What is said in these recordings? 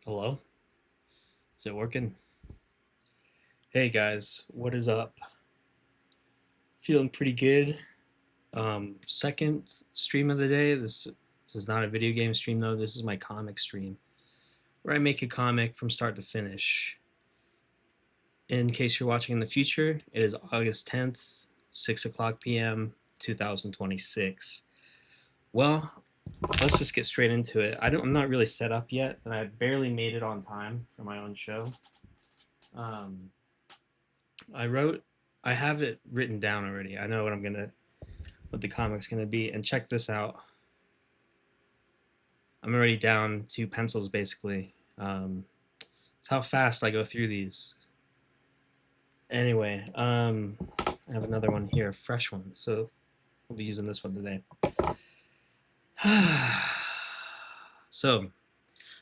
Hello? Is it working? Hey guys, what is up? Feeling pretty good. Second stream of the day. This is not a video game stream though. This is my comic stream where I make a comic from start to finish. In case you're watching in the future, it is August 10th, 6 o'clock p.m., 2026. Well, let's just get straight into it. I'm not really set up yet, and I barely made it on time for my own show. Um, I wrote, I have it written down already. I know what the comic's gonna be. And check this out. I'm already down two pencils basically. It's how fast I go through these. Anyway, I have another one here, a fresh one. So we'll be using this one today. So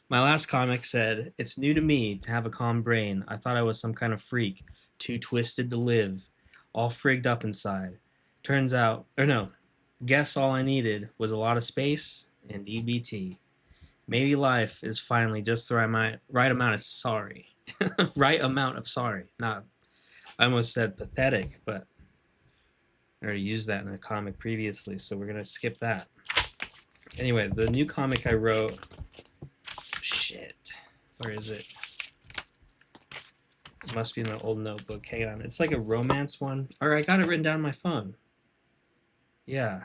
my last comic said, "It's new to me to have a calm brain. I thought I was some kind of freak, too twisted to live, all frigged up inside. Turns out, or no, guess all I needed was a lot of space and EBT. Maybe life is finally just the right amount of sorry. Right amount of sorry. Not, I almost said pathetic, but I already used that in a comic previously, so we're going to skip that. Anyway, the new comic I wrote, shit, where is it? It must be in the old notebook. Hang on. It's like a romance one. Or I got it written down on my phone. Yeah.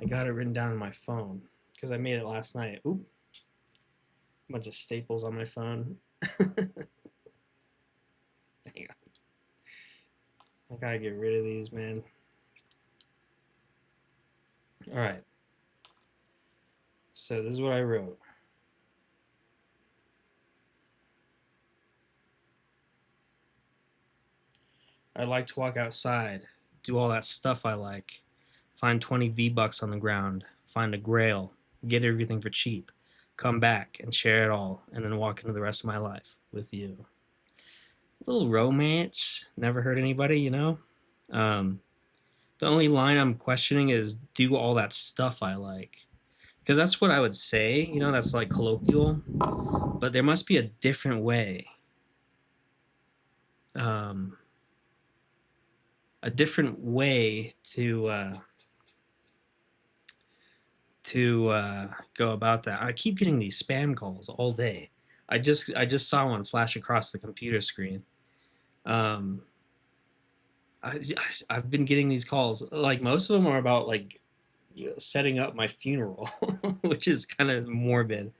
I got it written down on my phone because I made it last night. Oop. A bunch of staples on my phone. Hang on. I gotta get rid of these, man. All right. So this is what I wrote. I'd like to walk outside, do all that stuff I like, find 20 V-Bucks on the ground, find a grail, get everything for cheap, come back and share it all, and then walk into the rest of my life with you. A little romance, never hurt anybody, you know? Um, the only line I'm questioning is do all that stuff I like. Because that's what I would say, you know, that's like colloquial, but there must be a different way. Um, a different way to go about that. I keep getting these spam calls all day. I just saw one flash across the computer screen. Um, I, I've been getting these calls. Like most of them are about like setting up my funeral, which is kind of morbid.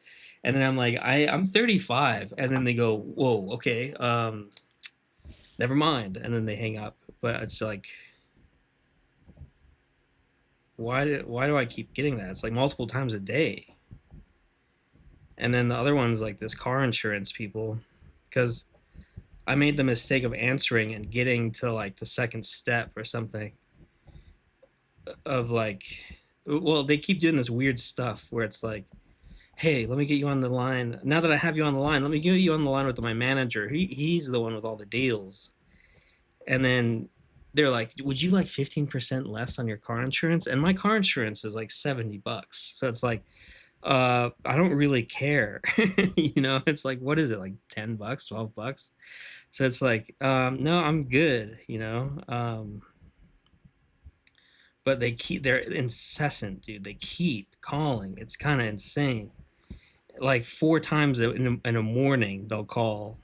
And then I'm like, I'm 35, and then they go, "Whoa, okay, never mind," and then they hang up. But it's like, why do I keep getting that? It's like multiple times a day. And then the other one's like this car insurance people, because I made the mistake of answering and getting to like the second step or something of like, well, they keep doing this weird stuff where it's like, hey, let me get you on the line. Now that I have you on the line, let me get you on the line with my manager. He's the one with all the deals. And then they're like, would you like 15% less on your car insurance? And my car insurance is like $70. So it's like, I don't really care. You know, it's like, what is it, like $10, $12? So it's like, no, I'm good, you know. But they're incessant, dude. They keep calling. It's kind of insane. Like four times in a morning, they'll call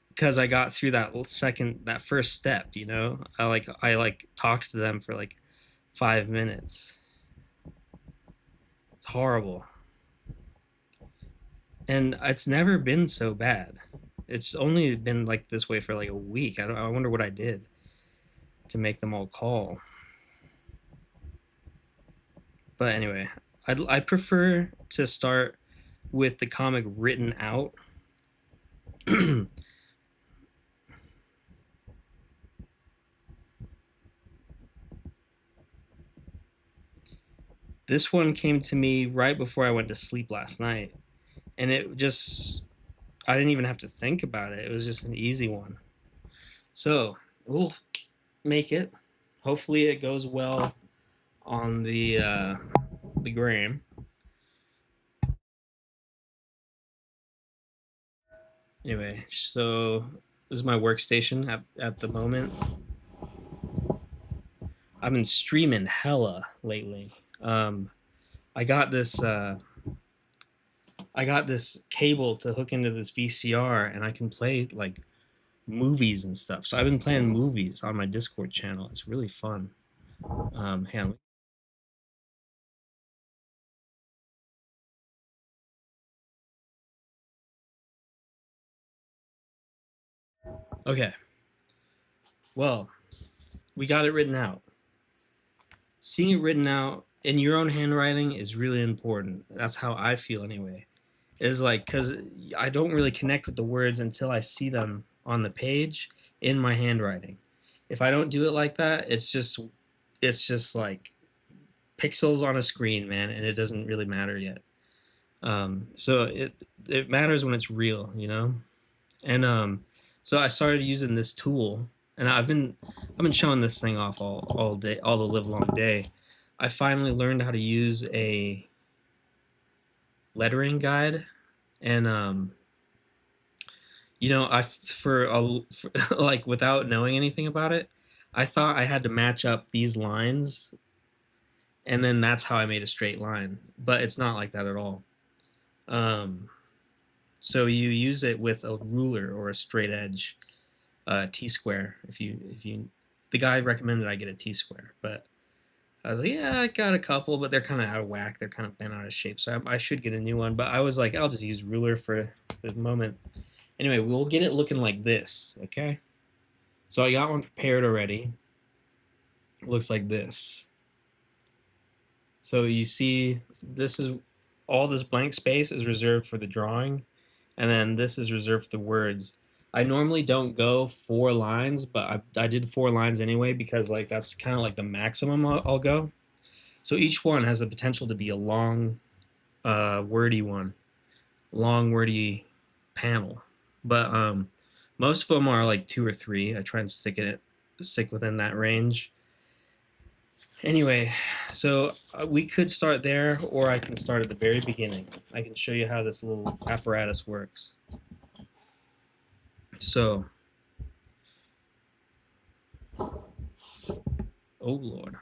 because I got through that first step, you know. I talked to them for like 5 minutes. It's horrible. And it's never been so bad. It's only been like this way for like a week. I wonder what I did to make them all call. But anyway, I prefer to start with the comic written out. This one came to me right before I went to sleep last night, and I didn't even have to think about it. It was just an easy one. So we'll make it. Hopefully, it goes well on the gram. Anyway, so this is my workstation at the moment. I've been streaming hella lately. I got this I got this cable to hook into this VCR, and I can play like movies and stuff. So I've been playing movies on my Discord channel. It's really fun. Hang on. Okay. Well, we got it written out. Seeing it written out in your own handwriting is really important. That's how I feel anyway. Is like because I don't really connect with the words until I see them on the page in my handwriting. If I don't do it like that, it's just like pixels on a screen, man, and it doesn't really matter yet. So it matters when it's real, you know. And so I started using this tool, and I've been showing this thing off all day, all the live long day. I finally learned how to use a lettering guide, and for like without knowing anything about it, I thought I had to match up these lines, and then that's how I made a straight line. But it's not like that at all. Um, so you use it with a ruler or a straight edge, T square. If you, the guy recommended I get a T square, but I was like, yeah, I got a couple, but they're kind of out of whack. They're kind of bent out of shape, so I should get a new one. But I was like, I'll just use ruler for the moment. Anyway, we'll get it looking like this, okay? So I got one prepared already. It looks like this. So you see, this is all this blank space is reserved for the drawing, and then this is reserved for the words. I normally don't go 4 lines, but I did 4 lines anyway because like that's kind of like the maximum I'll go. So each one has the potential to be a long, wordy one, long wordy panel. But most of them are like 2 or 3. I try and stick within that range. Anyway, so we could start there, or I can start at the very beginning. I can show you how this little apparatus works. So, oh Lord.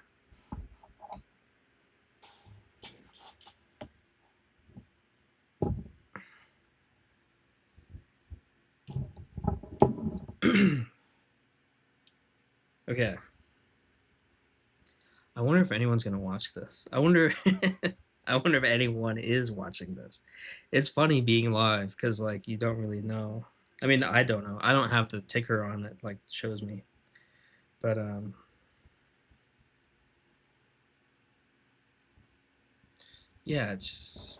Okay. I wonder if anyone's gonna watch this. I wonder. I wonder if anyone is watching this. It's funny being live because like you don't really know. I mean, I don't know. I don't have the ticker on that like shows me. But yeah, it's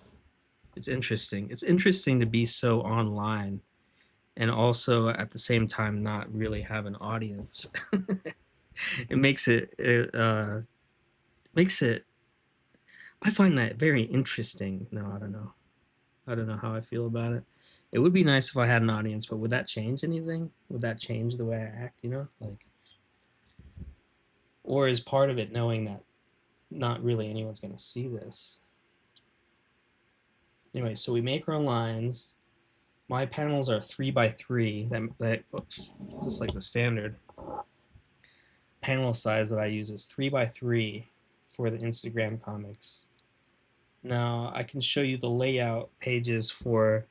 interesting. It's interesting to be so online and also at the same time not really have an audience. It makes it. I find that very interesting. No, I don't know. I don't know how I feel about it. It would be nice if I had an audience, but would that change anything? Would that change the way I act? You know, like, or is part of it knowing that not really anyone's going to see this? Anyway, so we make our lines. My panels are 3 by 3. That oops, just like the standard panel size that I use is 3 by 3 for the Instagram comics. Now I can show you the layout pages for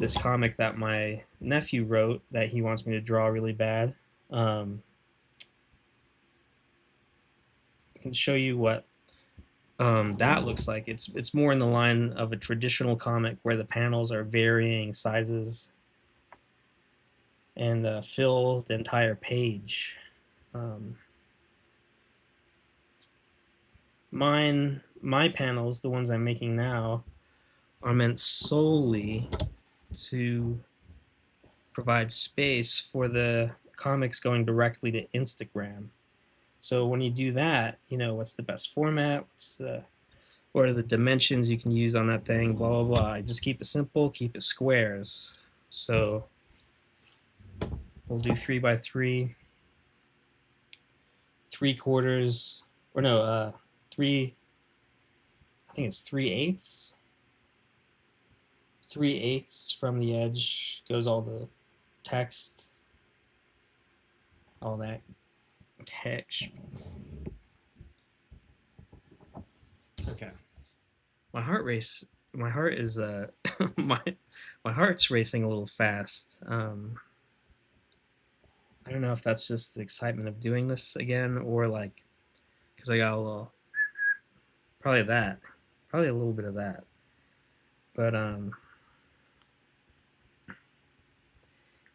this comic that my nephew wrote that he wants me to draw really bad. I can show you what that looks like. It's more in the line of a traditional comic where the panels are varying sizes and fill the entire page. Um, my panels, the ones I'm making now, are meant solely to provide space for the comics going directly to Instagram. So when you do that, you know what's the best format, what are the dimensions you can use on that thing, blah blah blah. Just keep it simple, keep it squares. So we'll do 3 by 3, 3/4, or no, three. I think it's 3/8, 3/8 from the edge goes all the text, all that text. Okay. My heart race. My heart is my my heart's racing a little fast. I don't know if that's just the excitement of doing this again, or like because I got a little, probably that, probably a little bit of that. But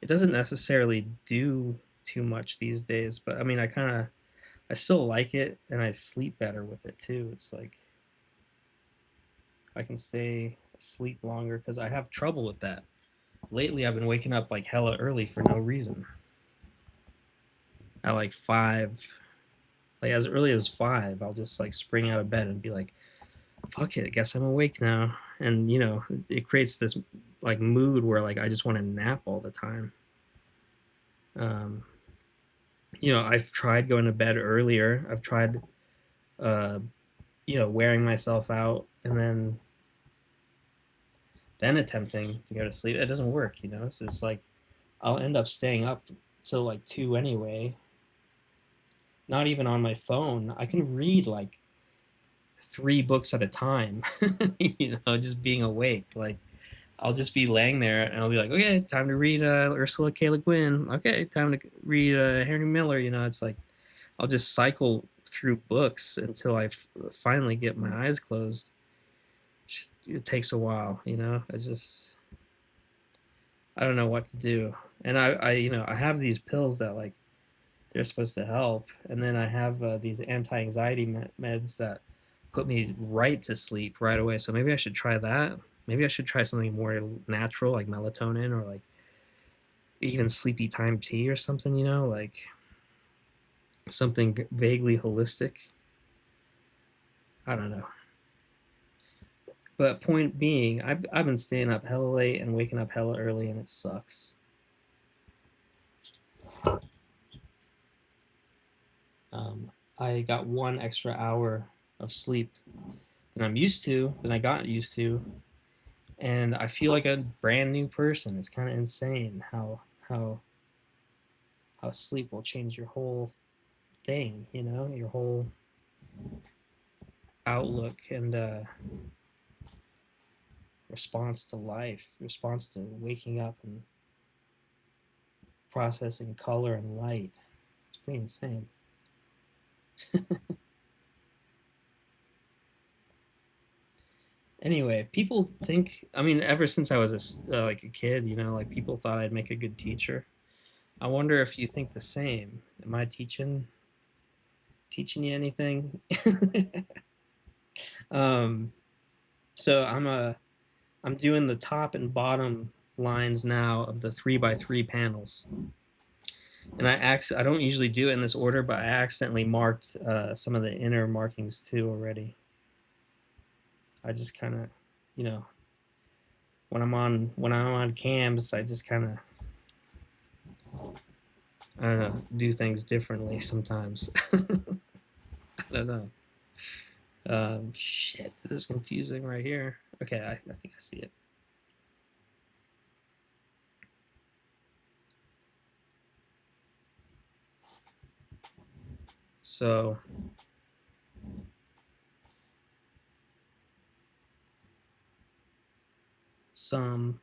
it doesn't necessarily do too much these days. But I mean, I still like it, and I sleep better with it too. It's like I can stay asleep longer because I have trouble with that. Lately, I've been waking up like hella early for no reason. At like 5, like as early as 5, I'll just like spring out of bed and be like, "Fuck it, I guess I'm awake now." And it creates this like mood where like I just want to nap all the time. Um, I've tried going to bed earlier. I've tried, uh, wearing myself out and then attempting to go to sleep. It doesn't work. So it's like I'll end up staying up till like 2 anyway. Not even on my phone. I can read like 3 books at a time. Just being awake. Like I'll just be laying there and I'll be like, okay, time to read Ursula K. Le Guin. Okay, time to read Henry Miller. It's like I'll just cycle through books until I finally get my eyes closed. It takes a while. It's just I don't know what to do. And I have these pills that like they're supposed to help, and then I have these anti-anxiety meds that put me right to sleep right away. So maybe I should try that. Maybe I should try something more natural like melatonin or like even sleepy time tea or something. Like something vaguely holistic. I don't know. But point being, I've been staying up hella late and waking up hella early, and it sucks. I got 1 extra hour of sleep than I got used to, and I feel like a brand new person. It's kind of insane how sleep will change your whole thing. Your whole outlook and response to life, response to waking up and processing color and light. It's pretty insane. Anyway, people think. I mean, ever since I was like a kid, like people thought I'd make a good teacher. I wonder if you think the same. Am I teaching you anything? um, so I'm doing the top and bottom lines now of the 3x3 panels, and I don't usually do it in this order, but I accidentally marked some of the inner markings too already. I just kind of, you know, when I'm on cams, I just kind of, I don't know, do things differently sometimes. I don't know. Shit, this is confusing right here. Okay, I think I see it. So some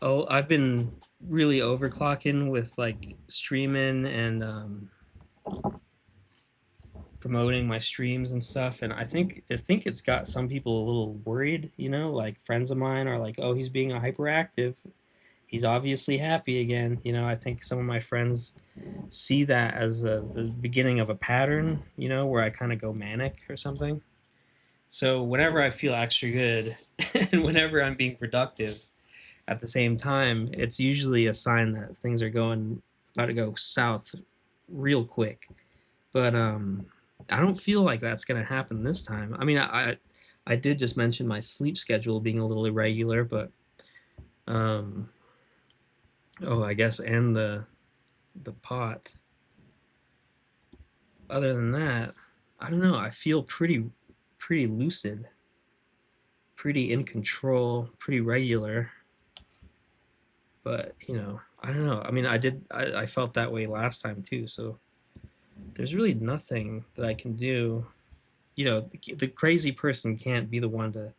I've been really overclocking with like streaming and promoting my streams and stuff, and I think it's got some people a little worried. Like friends of mine are like, "Oh, he's being a hyperactive. He's obviously happy again." I think some of my friends see that as the beginning of a pattern. Where I kind of go manic or something. So whenever I feel extra good, and whenever I'm being productive at the same time, it's usually a sign that things are going about to go south real quick. But I don't feel like that's gonna happen this time. I mean, I did just mention my sleep schedule being a little irregular, but um, oh, I guess and the pot. Other than that, I don't know. I feel pretty. pretty lucid, pretty in control, pretty regular. But I don't know. I mean, I felt that way last time too. So there's really nothing that I can do. The crazy person can't be the one to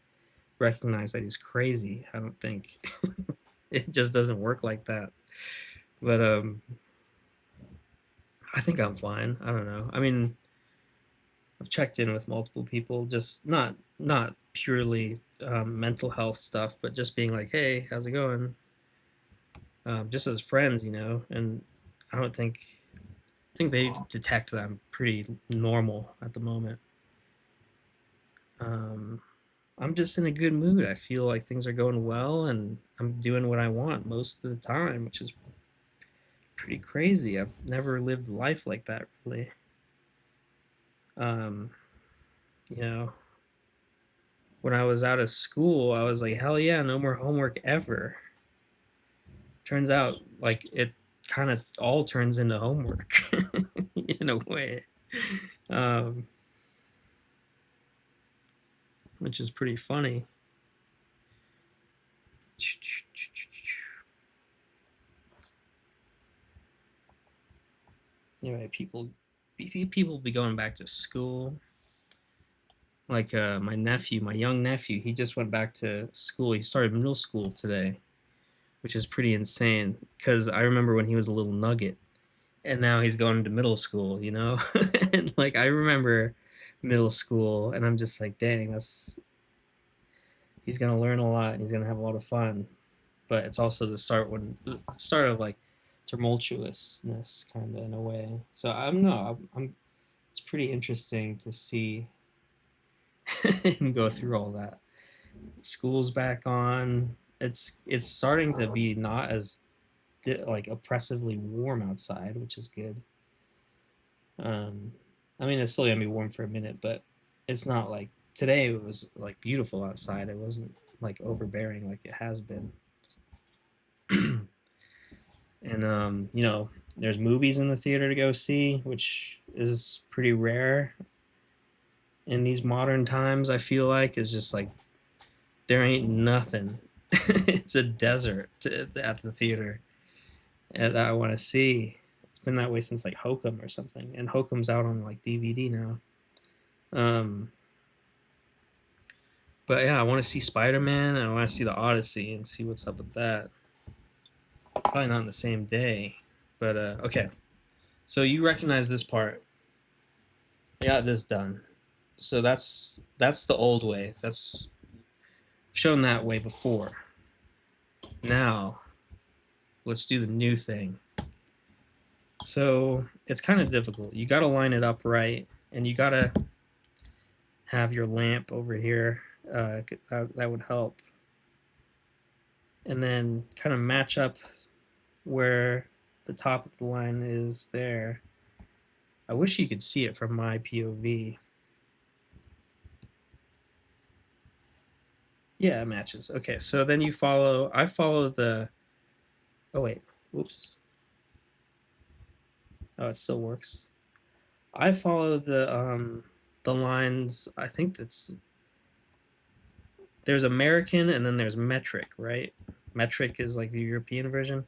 recognize that he's crazy. I don't think it just doesn't work like that. But I think I'm fine. I don't know. I mean, I've checked in with multiple people, just not purely mental health stuff, but just being like, "Hey, how's it going?" Just as friends, And I don't think they detect that I'm pretty normal at the moment. Um, I'm just in a good mood. I feel like things are going well, and I'm doing what I want most of the time, which is pretty crazy. I've never lived life like that, really. Um, you know, when I was out of school, I was like, hell yeah, no more homework ever. Turns out, like, it kind of all turns into homework in a way, um, which is pretty funny. Anyway, people be going back to school. Like my nephew, my young nephew, he just went back to school. He started middle school today, which is pretty insane. Because I remember when he was a little nugget, and now he's going to middle school. And like I remember middle school, and I'm just like, dang, that's he's gonna learn a lot, and he's gonna have a lot of fun. But it's also the start of like tumultuousness, kind of in a way. So I'm no, I'm it's pretty interesting to see him go through all that. School's back on. It's starting to be not as like oppressively warm outside, which is good. Um, I mean, it's still gonna be warm for a minute, but it's not like today. It was like beautiful outside. It wasn't like overbearing like it has been. And there's movies in the theater to go see, which is pretty rare in these modern times. I feel like it's just like there ain't nothing. It's a desert at the theater that I want to see. It's been that way since like Hokum or something, and Hokum's out on like DVD now. Um, but yeah, I want to see Spider Man, and I want to see the Odyssey and see what's up with that. Probably not on the same day, but okay. So you recognize this part? I got this done. So that's the old way. That's shown that way before. Now let's do the new thing. So it's kind of difficult. You got to line it up right, and you got to have your lamp over here. That would help. And then kind of match up where the top of the line is there. I wish you could see it from my POV. Yeah, it matches. Okay, so then I follow the, oh wait, whoops. Oh, it still works. I follow the lines, I think there's American and then there's metric, right? Metric is like the European version.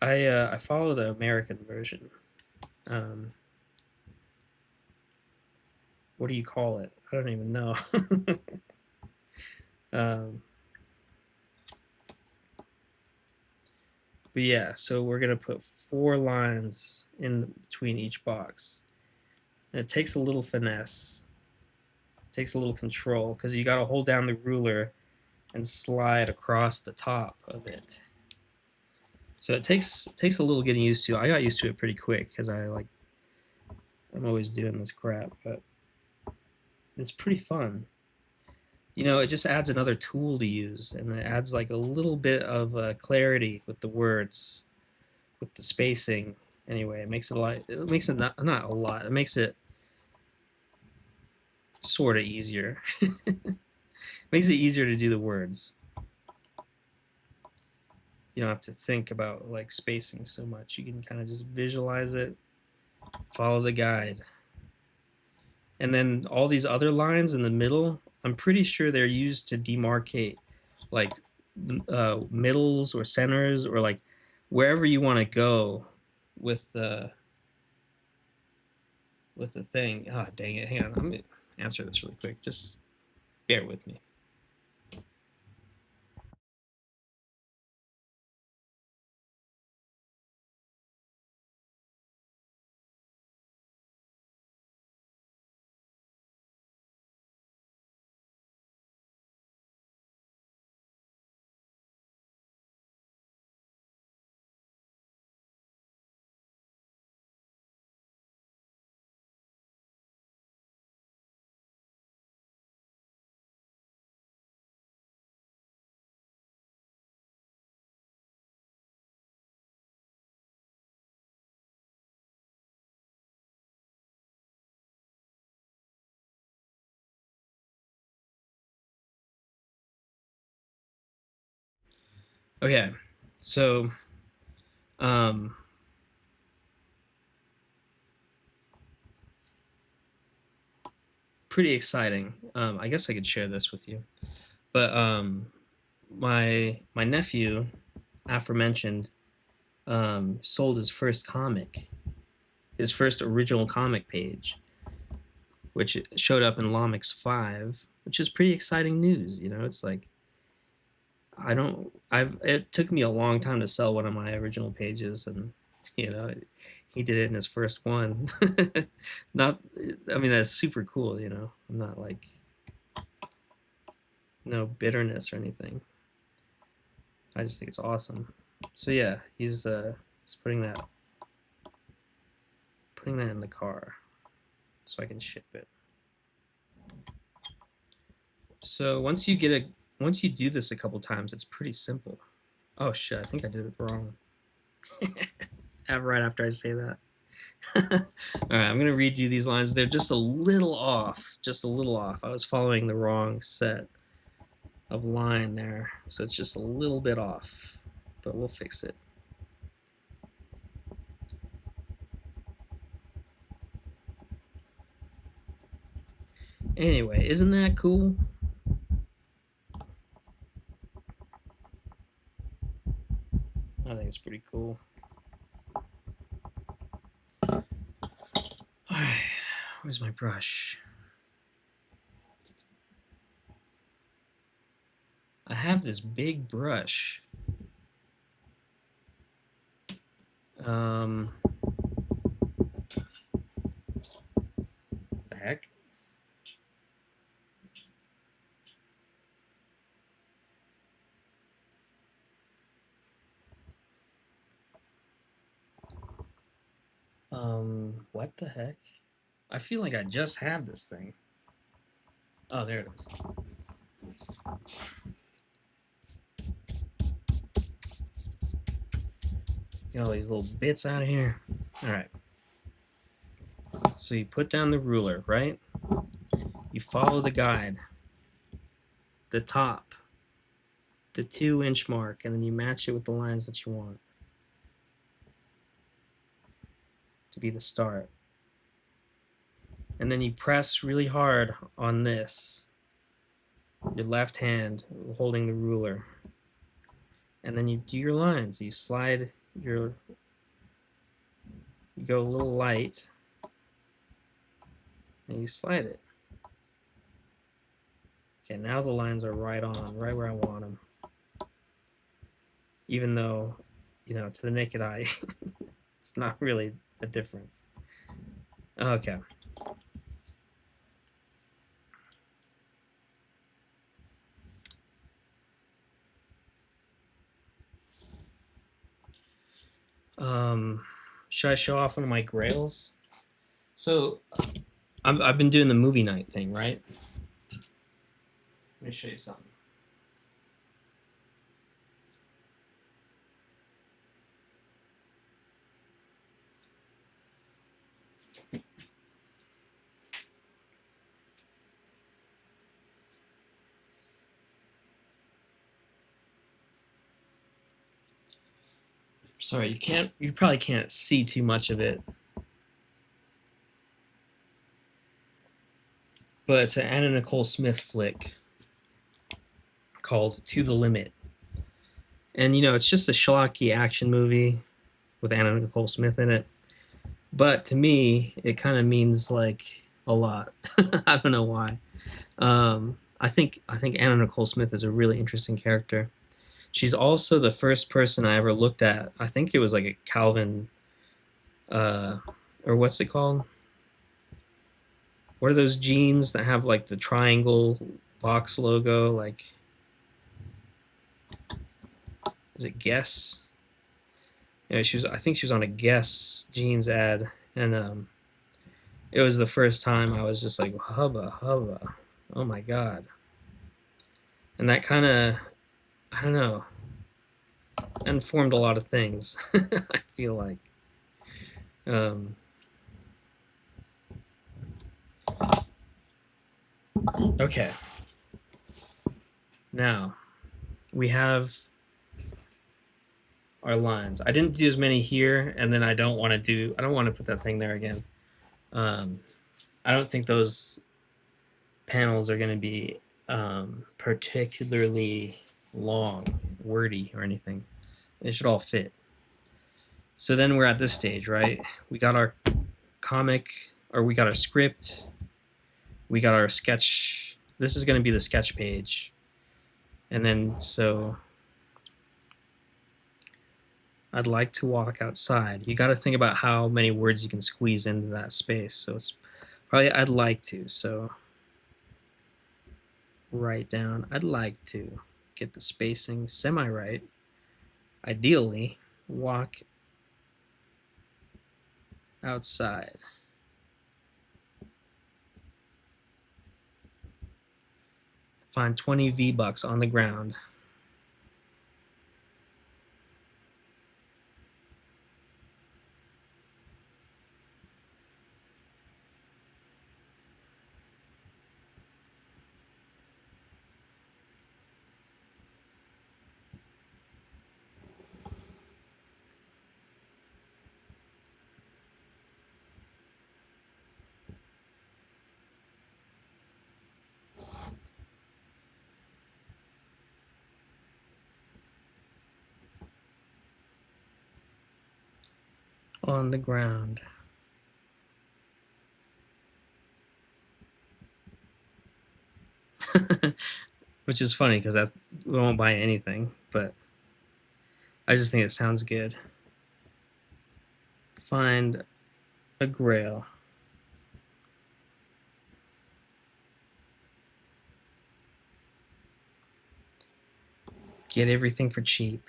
I follow the American version. Um, what do you call it? I don't even know. um, but yeah, so we're gonna put 4 lines in between each box. And it takes a little finesse, takes a little control because you got to hold down the ruler and slide across the top of it. So it takes a little getting used to. I got used to it pretty quick because I'm always doing this crap, but it's pretty fun. It just adds another tool to use, and it adds like a little bit of clarity with the words, with the spacing. Anyway, it makes it a lot. It makes it not a lot. It makes it sort of easier. Makes it easier to do the words. You don't have to think about like spacing so much. You can kind of just visualize it, follow the guide. and then all these other lines in the middle, I'm pretty sure they're used to demarcate like middles or centers or like wherever you want to go with the thing. Ah, dang it! Hang on, I'm gonna answer this really quick. Just bear with me. Okay, so um, pretty exciting. I guess I could share this with you, but my nephew, aforementioned, sold his first comic, his first original comic page, which showed up in Lomix 5, which is pretty exciting news. You know, it's like I don't. It took me a long time to sell one of my original pages, and you know, he did it in his first one. Not, I mean, that's super cool. You know, I'm not like no bitterness or anything. I just think it's awesome. So yeah, he's putting that in the car so I can ship it. So once you do this a couple times, it's pretty simple. Oh shit, I think I did it wrong. Right after I say that. All right, I'm gonna read you these lines. They're just a little off, just a little off. I was following the wrong set of line there, so it's just a little bit off, but we'll fix it. Anyway, isn't that cool? I think it's pretty cool. All right, where's my brush? I have this big brush. Um, the heck? What the heck? I feel like I just had this thing. Oh, there it is. Get all these little bits out of here. All right. So you put down the ruler, right? You follow the guide, the top, the 2 inch mark, and then you match it with the lines that you want to be the start. And then you press really hard on this, your left hand holding the ruler. And then you do your lines. You go a little light, and you slide it. Okay, now the lines are right on, right where I want them. Even though, to the naked eye, it's not really a difference. Okay. Should I show off one of my grails? So I've been doing the movie night thing, right? Let me show you something. Sorry, you probably can't see too much of it. but it's an Anna Nicole Smith flick called To the Limit. And it's just a schlocky action movie with Anna Nicole Smith in it. But to me, it kind of means like a lot. I don't know why. I think Anna Nicole Smith is a really interesting character. She's also the first person I ever looked at. I think it was like a Calvin, uh, or what's it called? What are those jeans that have like the triangle box logo? Like, is it Guess? She was. I think she was on a Guess jeans ad, and it was the first time I was just like, hubba hubba, oh my god, and that kind of, I don't know, informed a lot of things. I feel like. Um, okay, now we have our lines. I didn't do as many here, and then I don't want to do. I don't want to put that thing there again. Um, I don't think those panels are going to be particularly long, wordy, or anything. They should all fit. So then we're at this stage, right? We got our comic, or we got our script, we got our sketch. This is going to be the sketch page. And then, so I'd like to walk outside. You got to think about how many words you can squeeze into that space. So it's probably I'd like to. So write down I'd like to get the spacing semi-right. Ideally, walk outside. Find 20 V-Bucks on the ground. On the ground. Which is funny because we won't buy anything, but I just think it sounds good. Find a grail. Get everything for cheap.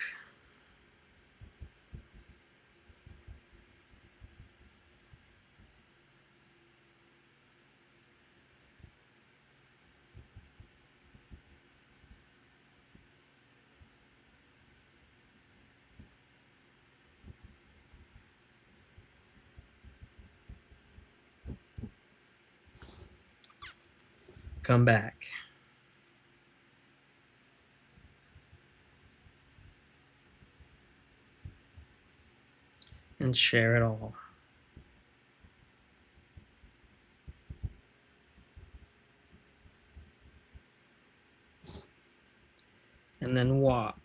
Come back. And share it all. And then walk.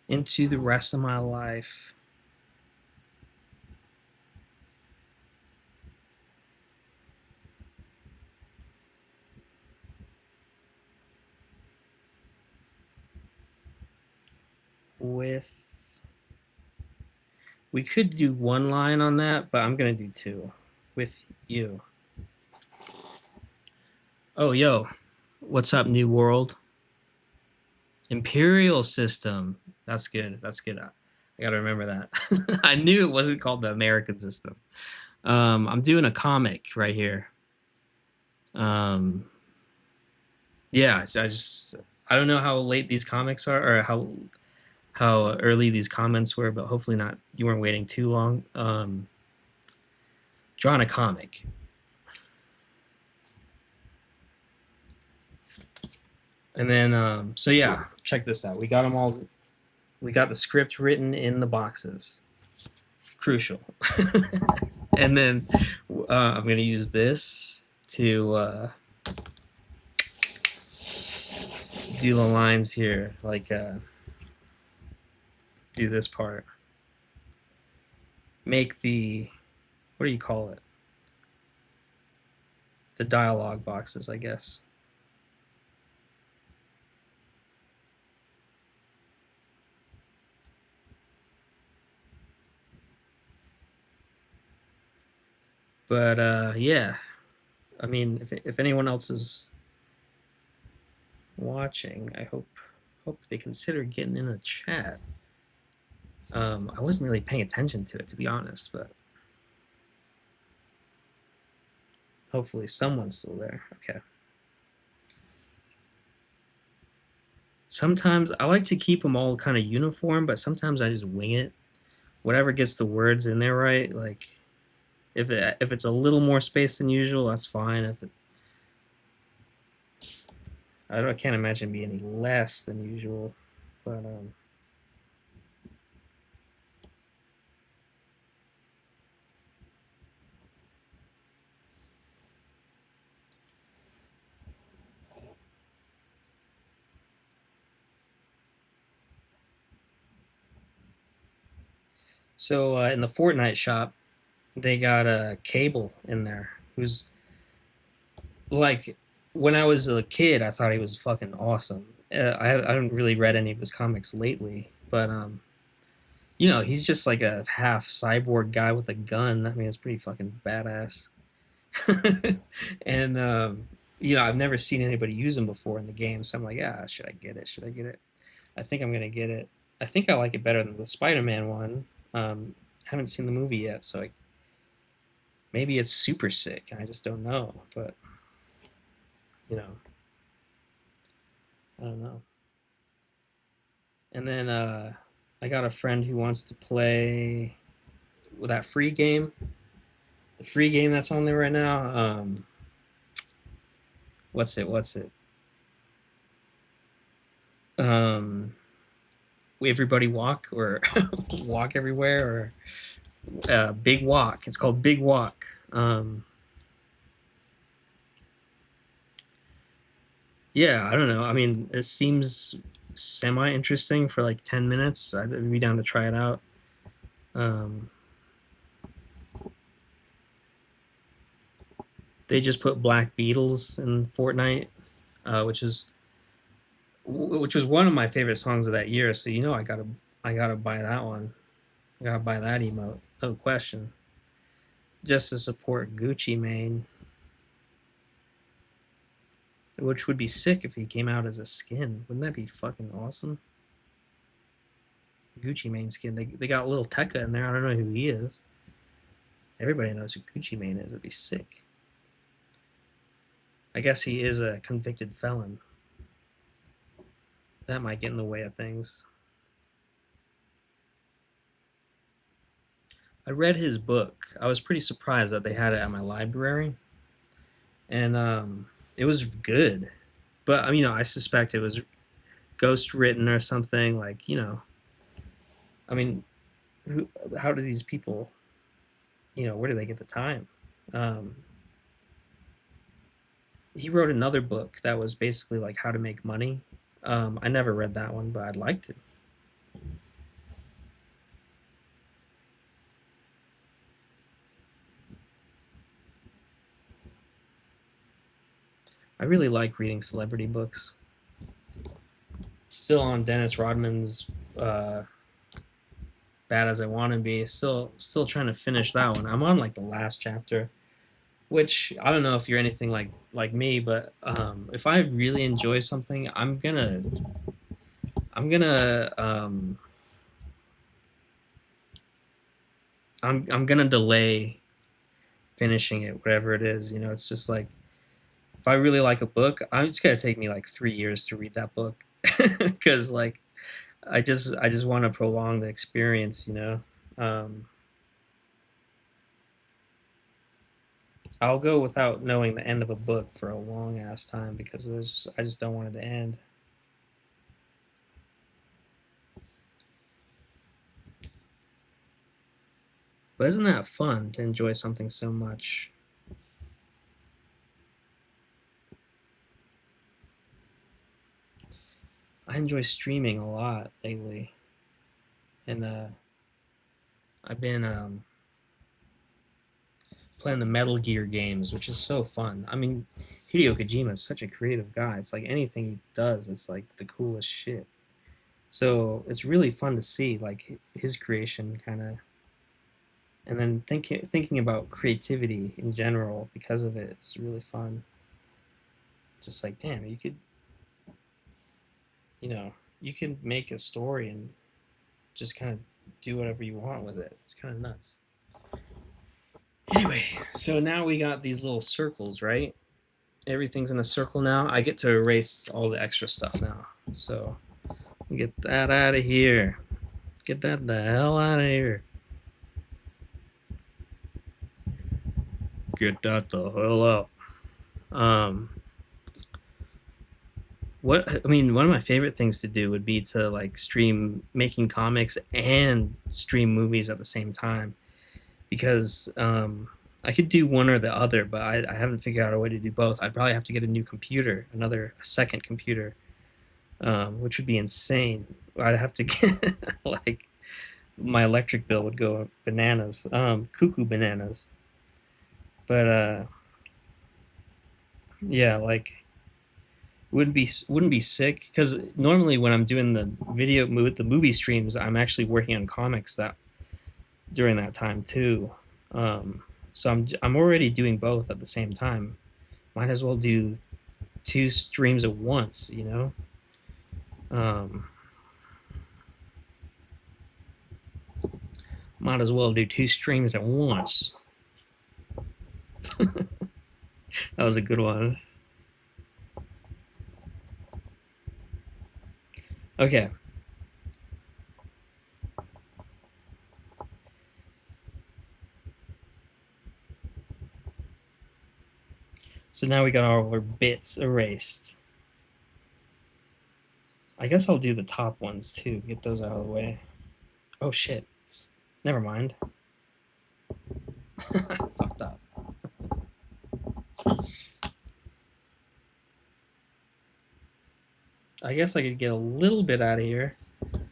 Into the rest of my life. With, we could do one line on that, but I'm gonna do two. With you. Oh, yo, what's up, New World? Imperial System. That's good. That's good. I gotta remember that. I knew it wasn't called the American System. I'm doing a comic right here. Um, yeah, I don't know how late these comics are, or how early these comments were, but hopefully not. You weren't waiting too long. Drawing a comic. And then, so yeah, check this out. We got them all. We got the script written in the boxes. crucial. And then I'm going to use this to do the lines here, like do this part. Make the, what do you call it? The dialogue boxes, I guess. But yeah, I mean, if anyone else is watching, I hope they consider getting in the chat. I wasn't really paying attention to it, to be honest, but hopefully someone's still there. Okay. Sometimes I like to keep them all kind of uniform, but sometimes I just wing it. Whatever gets the words in there right. Like if it's a little more space than usual, that's fine. If it, I can't imagine it be any less than usual, but so in the Fortnite shop, they got a Cable in there who's like, when I was a kid, I thought he was fucking awesome. I haven't really read any of his comics lately, but he's just like a half cyborg guy with a gun. I mean, it's pretty fucking badass. And I've never seen anybody use him before in the game, so I'm like, should I get it? Should I get it? I think I'm gonna get it. I think I like it better than the Spider-Man one. Haven't seen the movie yet, so maybe it's super sick. I just don't know, but you know, I don't know. And then I got a friend who wants to play with that free game, the free game that's on there right now. What's it? What's it? Um, Everybody Walk, or Walk Everywhere, or Big Walk. It's called Big Walk. Yeah, I don't know. I mean, it seems semi interesting for like 10 minutes. I'd be down to try it out. Um, they just put Black Beatles in Fortnite, uh, which is which was one of my favorite songs of that year. So I gotta buy that one. I gotta buy that emote, no question, just to support Gucci Mane, which would be sick if he came out as a skin. Wouldn't that be fucking awesome? Gucci Mane skin. They got little Tekka in there. I don't know who he is. Everybody knows who Gucci Mane is. It'd be sick. I guess he is a convicted felon. That might get in the way of things. I read his book. I was pretty surprised that they had it at my library, and it was good. But I suspect it was ghost written or something. Like, I mean, how do these people? Where do they get the time? Um, he wrote another book that was basically like how to make money. I never read that one, but I'd like to. I really like reading celebrity books. Still on Dennis Rodman's Bad as I Want to Be. Still trying to finish that one. I'm on like the last chapter, which I don't know if you're anything like me, but if I really enjoy something, I'm gonna delay finishing it, whatever it is. It's just like, if I really like a book, it's gonna take me like 3 years to read that book, because like I just want to prolong the experience. Um, I'll go without knowing the end of a book for a long ass time, because I just don't want it to end. But isn't that fun to enjoy something so much? I enjoy streaming a lot lately, and I've been playing the Metal Gear games, which is so fun. I mean, Hideo Kojima is such a creative guy. It's like anything he does, it's like the coolest shit. So it's really fun to see like his creation kind of, and then thinking about creativity in general because of it is really fun. Just like damn, you could, you know, you can make a story and just kind of do whatever you want with it. It's kind of nuts. Anyway, so now we got these little circles, right? Everything's in a circle now. I get to erase all the extra stuff now. So get that out of here. Get that the hell out of here. Get that the hell out. Um, what I mean, one of my favorite things to do would be to like stream making comics and stream movies at the same time because I could do one or the other, but I haven't figured out a way to do both. I'd probably have to get a new computer, a second computer, which would be insane. I'd have to get like my electric bill would go bananas, cuckoo bananas. But yeah, like wouldn't be sick because normally when I'm doing the movie streams, I'm actually working on comics that during that time too. So I'm already doing both at the same time. Might as well do two streams at once, you know. Um, might as well do two streams at once. That was a good one. Okay. So now we got all of our bits erased. I guess I'll do the top ones too. Get those out of the way. Oh shit. Never mind. Fucked up. I guess I could get a little bit out of here.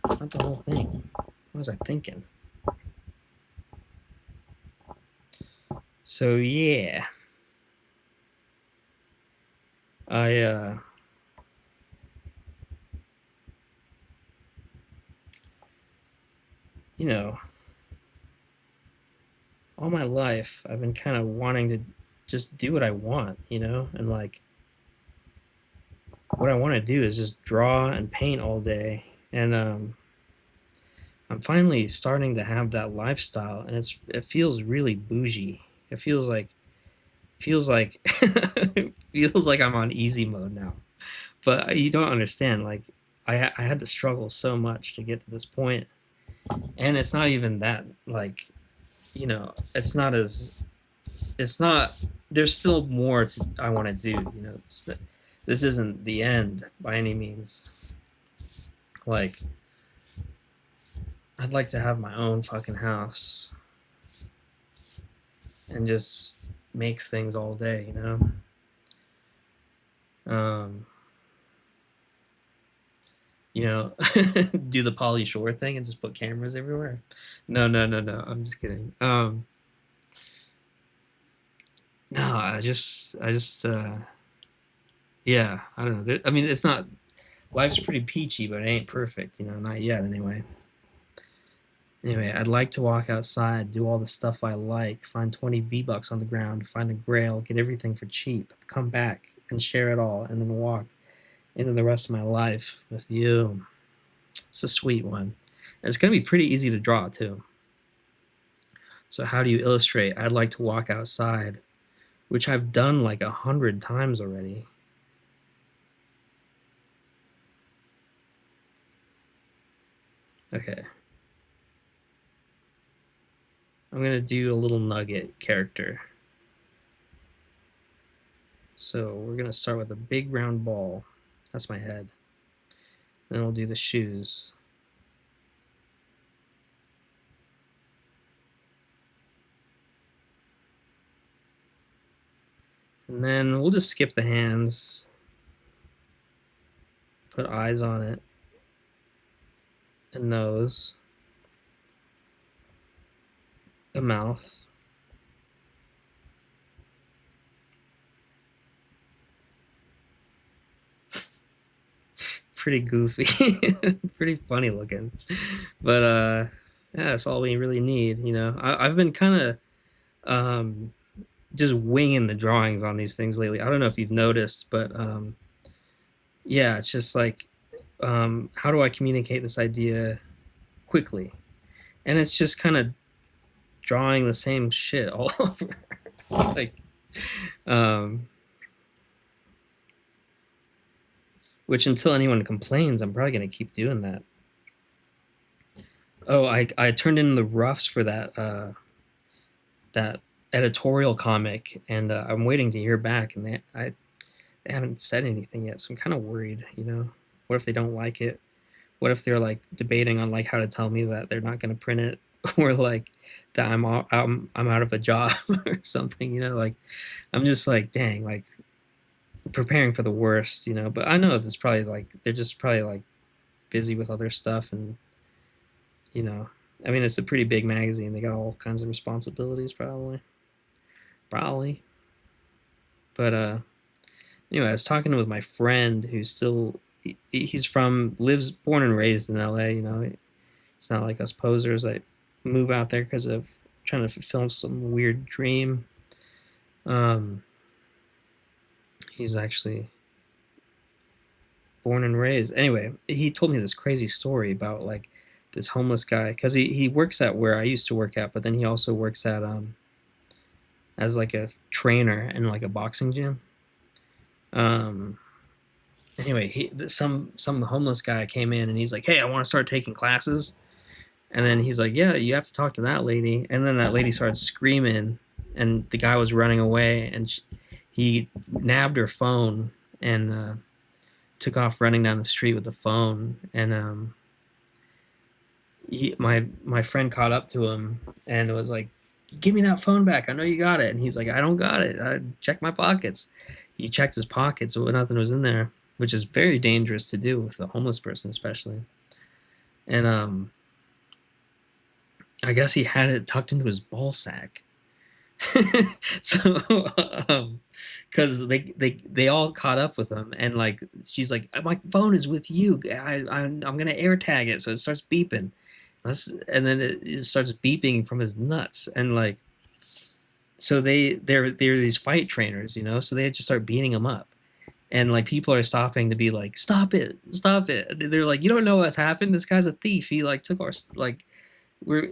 Not the whole thing. What was I thinking? So yeah. I you know, all my life I've been kind of wanting to just do what I want, you know? And like what I want to do is just draw and paint all day. And I'm finally starting to have that lifestyle and it feels really bougie. It feels like it feels like I'm on easy mode now. But you don't understand like I had to struggle so much to get to this point, and it's not even that like it's not as it's not there's still more I want to do. This isn't the end by any means. Like I'd like to have my own fucking house and just make things all day, um do the Polly Shore thing and just put cameras everywhere. No, no, no, no. I'm just kidding. No, yeah, I don't know. I mean, it's not. Life's pretty peachy, but it ain't perfect. Not yet, anyway. Anyway, I'd like to walk outside, do all the stuff I like, find 20 V-Bucks on the ground, find a grail, get everything for cheap, come back and share it all, and then walk into the rest of my life with you. It's a sweet one. And it's going to be pretty easy to draw, too. So how do you illustrate? I'd like to walk outside, which I've done like 100 times already. Okay. I'm going to do a little nugget character. So we're going to start with a big round ball. That's my head. Then we'll do the shoes. And then we'll just skip the hands, put eyes on it, the nose, the mouth. Pretty goofy, pretty funny looking. But yeah, that's all we really need, you know. I've been kind of um, just winging the drawings on these things lately. I don't know if you've noticed, but yeah, it's just like, how do I communicate this idea quickly? And it's just kind of drawing the same shit all over. Like, um, which until anyone complains, I'm probably gonna keep doing that. Oh, I turned in the roughs for that editorial comic, and I'm waiting to hear back, and they haven't said anything yet, so I'm kind of worried. You know, what if they don't like it? What if they're like debating on like how to tell me that they're not going to print it, or like that I'm out of a job or something? You know, like I'm just like, dang, like preparing for the worst. You know, but I know it's probably like they're just probably like busy with other stuff, and you know, I mean, it's a pretty big magazine. They got all kinds of responsibilities, probably. But anyway, I was talking with my friend who's still he's from lives born and raised in LA. You know, it's not like us posers that move out there because of trying to fulfill some weird dream. Um, he's actually born and raised. Anyway, he told me this crazy story about like this homeless guy because he works at where I used to work at, but then he also works at as like a trainer in like a boxing gym. Um, anyway, some homeless guy came in and he's like, "Hey, I want to start taking classes." And then he's like, "Yeah, you have to talk to that lady." And then that lady started screaming, and the guy was running away, and he nabbed her phone and took off running down the street with the phone. And my friend caught up to him and was like, "Give me that phone back. I know you got it." And he's like, "I don't got it. I checked my pockets." He checked his pockets, but nothing was in there, which is very dangerous to do with a homeless person, especially. And I guess he had it tucked into his ball sack. So, because they all caught up with him, and like she's like, "My phone is with you. I'm gonna air tag it," so it starts beeping. And then it starts beeping from his nuts, and like so they're these fight trainers, you know, so they just start beating him up, and like people are stopping to be like, stop it. And they're like, "You don't know what's happened. This guy's a thief. He like took our like we're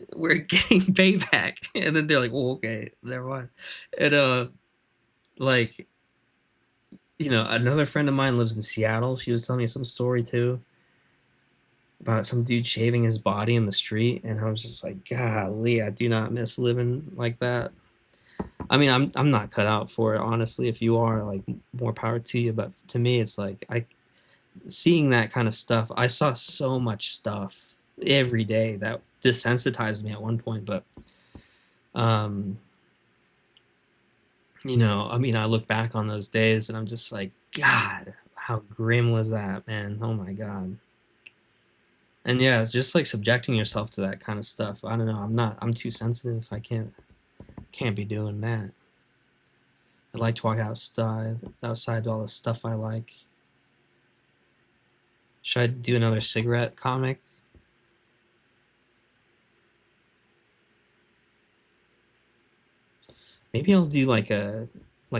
getting payback." And then they're like, "Well, okay, never mind." And like you know, another friend of mine lives in Seattle. She was telling me some story too about some dude shaving his body in the street, and I was just like, golly, I do not miss living like that. I mean, I'm not cut out for it, honestly. If you are, like, more power to you. But to me, it's like I seeing that kind of stuff. I saw so much stuff every day that desensitized me at one point. But um, you know, I mean, I look back on those days and I'm just like, God, how grim was that, man? Oh my God. And yeah, it's just like subjecting yourself to that kind of stuff. I don't know. I'm too sensitive. I can't be doing that. I like to walk outside to all the stuff I like. Should I do another cigarette comic? Maybe I'll do like a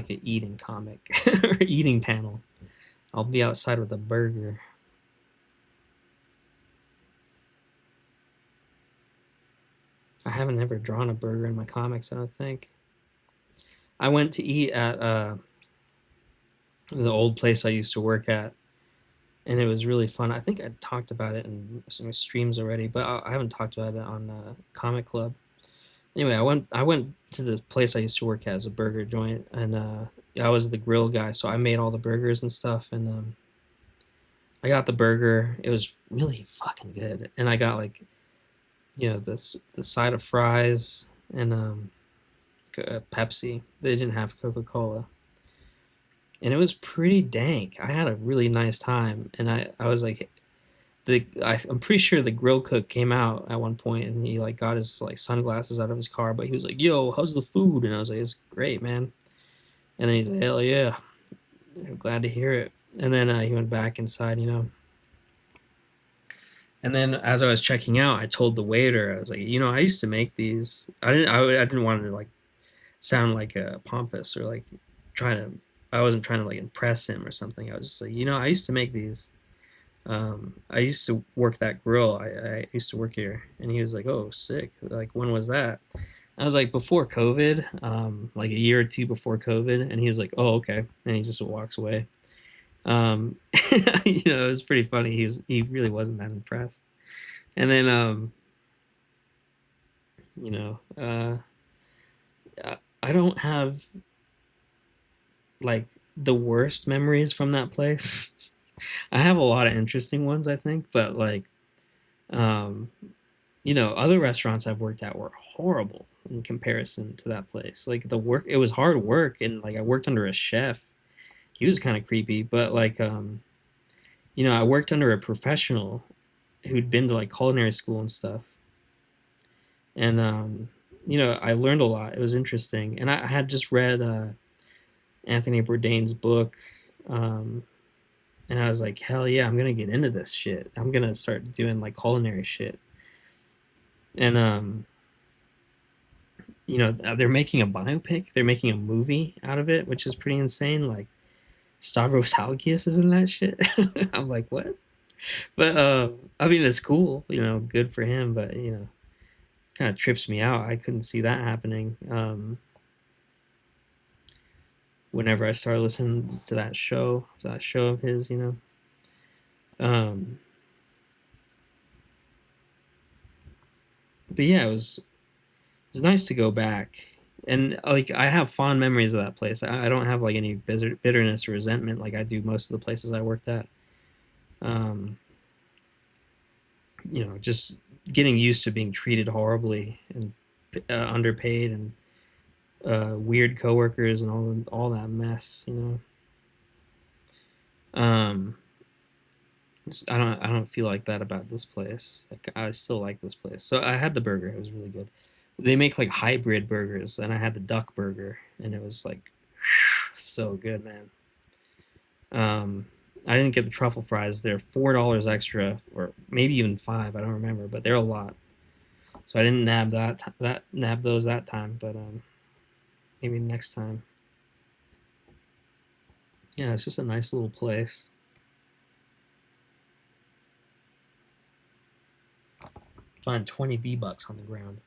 eating comic or eating panel. I'll be outside with a burger. I haven't ever drawn a burger in my comics, I don't think. I went to eat at the old place I used to work at, and it was really fun. I think I talked about it in some streams already, but I haven't talked about it on Comic Club. Anyway, I went to the place I used to work at as a burger joint, and I was the grill guy, so I made all the burgers and stuff, and I got the burger. It was really fucking good, and I got like you know the side of fries and Pepsi. They didn't have Coca Cola, and it was pretty dank. I had a really nice time, and I was like, I'm pretty sure the grill cook came out at one point, and he like got his like sunglasses out of his car, but he was like, "Yo, how's the food?" And I was like, "It's great, man." And then he's like, "Hell yeah, I'm glad to hear it." And then he went back inside, you know. And then as I was checking out, I told the waiter, I was like, "You know, I used to make these. I didn't want to like sound like pompous or like trying to. I wasn't trying to like impress him or something. I was just like, you know, I used to make these. I used to work that grill. I used to work here." And he was like, "Oh, sick. Like, when was that?" I was like, "Before COVID, like a year or two before COVID." And he was like, "Oh, okay." And he just walks away. Um, you know, it was pretty funny. He really wasn't that impressed. And then, you know, I don't have like the worst memories from that place. I have a lot of interesting ones, I think, but like, um, you know, other restaurants I've worked at were horrible in comparison to that place. Like the work, it was hard work, and like I worked under a chef. He was kind of creepy, but like, you know, I worked under a professional who'd been to like culinary school and stuff, and you know, I learned a lot. It was interesting, and I had just read Anthony Bourdain's book, um, and I was like, hell yeah, I'm gonna get into this shit. I'm gonna start doing like culinary shit, and you know, they're making a biopic. They're making a movie out of it, which is pretty insane. Like Stavros Halkias is in that shit. I'm like, what? But I mean, it's cool. You know, good for him. But you know, kind of trips me out. I couldn't see that happening. Whenever I started listening to that show of his, you know. Um, but yeah, it was nice to go back, and like I have fond memories of that place. I don't have like any bitterness or resentment like I do most of the places I worked at. Um, you know, just getting used to being treated horribly and underpaid and weird coworkers and all that mess. You know, I don't feel like that about this place. Like I still like this place. So I had the burger. It was really good. They make like hybrid burgers, and I had the duck burger, and it was like so good, man. Um, I didn't get the truffle fries. They're $4 extra, or maybe even five. I don't remember, but they're a lot. So I didn't nab those that time, but maybe next time. Yeah, it's just a nice little place. Find 20 V-bucks on the ground.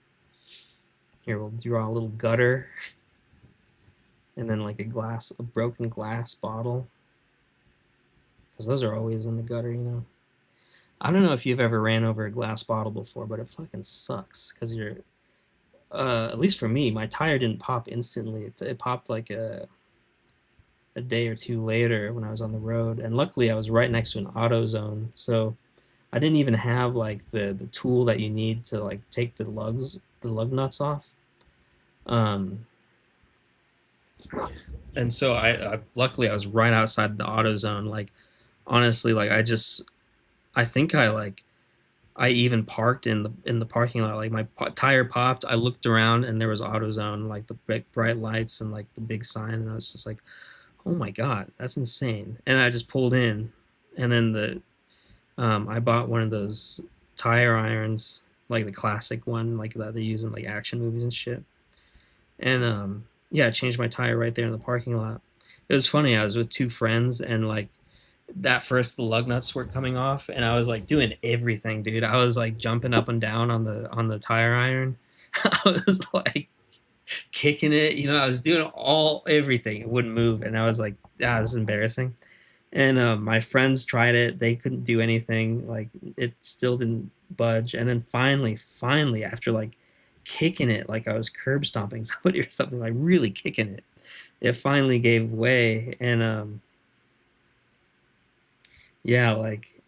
Here, we'll draw a little gutter, and then like a broken glass bottle, because those are always in the gutter, you know. I don't know if you've ever ran over a glass bottle before, but it fucking sucks because you're. At least for me, my tire didn't pop instantly. It popped like a day or two later when I was on the road, and luckily I was right next to an auto zone, so I didn't even have like the tool that you need to like take the lug nuts off. Um, and so I luckily I was right outside the auto zone. Like honestly, like I think I even parked in the parking lot. Like my tire popped. I looked around and there was AutoZone, like the big bright lights and like the big sign, and I was just like, "Oh my god, that's insane!" And I just pulled in, and then I bought one of those tire irons, like the classic one, like that they use in like action movies and shit. And yeah, I changed my tire right there in the parking lot. It was funny. I was with two friends, and like that first the lug nuts were coming off, and I was like doing everything, dude. I was like jumping up and down on the tire iron. I was like kicking it, you know. I was doing all everything. It wouldn't move, and I was like, ah, this is embarrassing. And my friends tried it. They couldn't do anything. Like it still didn't budge. And then finally, after like kicking it, like I was curb stomping somebody or something, like really kicking it, it finally gave way. And yeah, like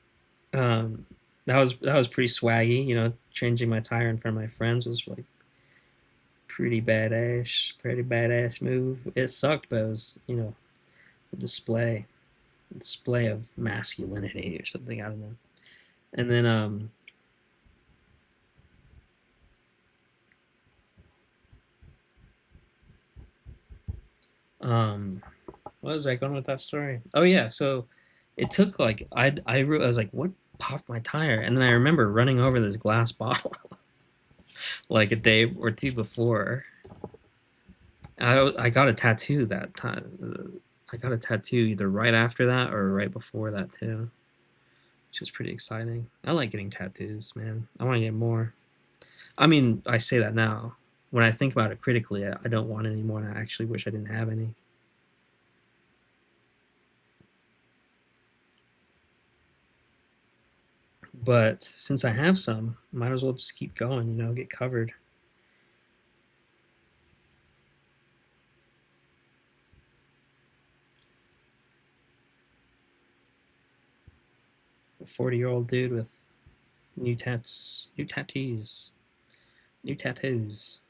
um, that was pretty swaggy. You know, changing my tire in front of my friends was like pretty badass move. It sucked, but it was, you know, display display of masculinity or something. I don't know. And then um what was I going with that story? Oh yeah, so it took like I was like, what popped my tire? And then I remember running over this glass bottle like a day or two before. I got a tattoo that time. I got a tattoo either right after that or right before that too, which was pretty exciting. I like getting tattoos, man. I want to get more. I mean, I say that now. When I think about it critically, I don't want any more, and I actually wish I didn't have any. But since I have some, might as well just keep going, get covered. A 40-year-old dude with new tattoos, new tattoos.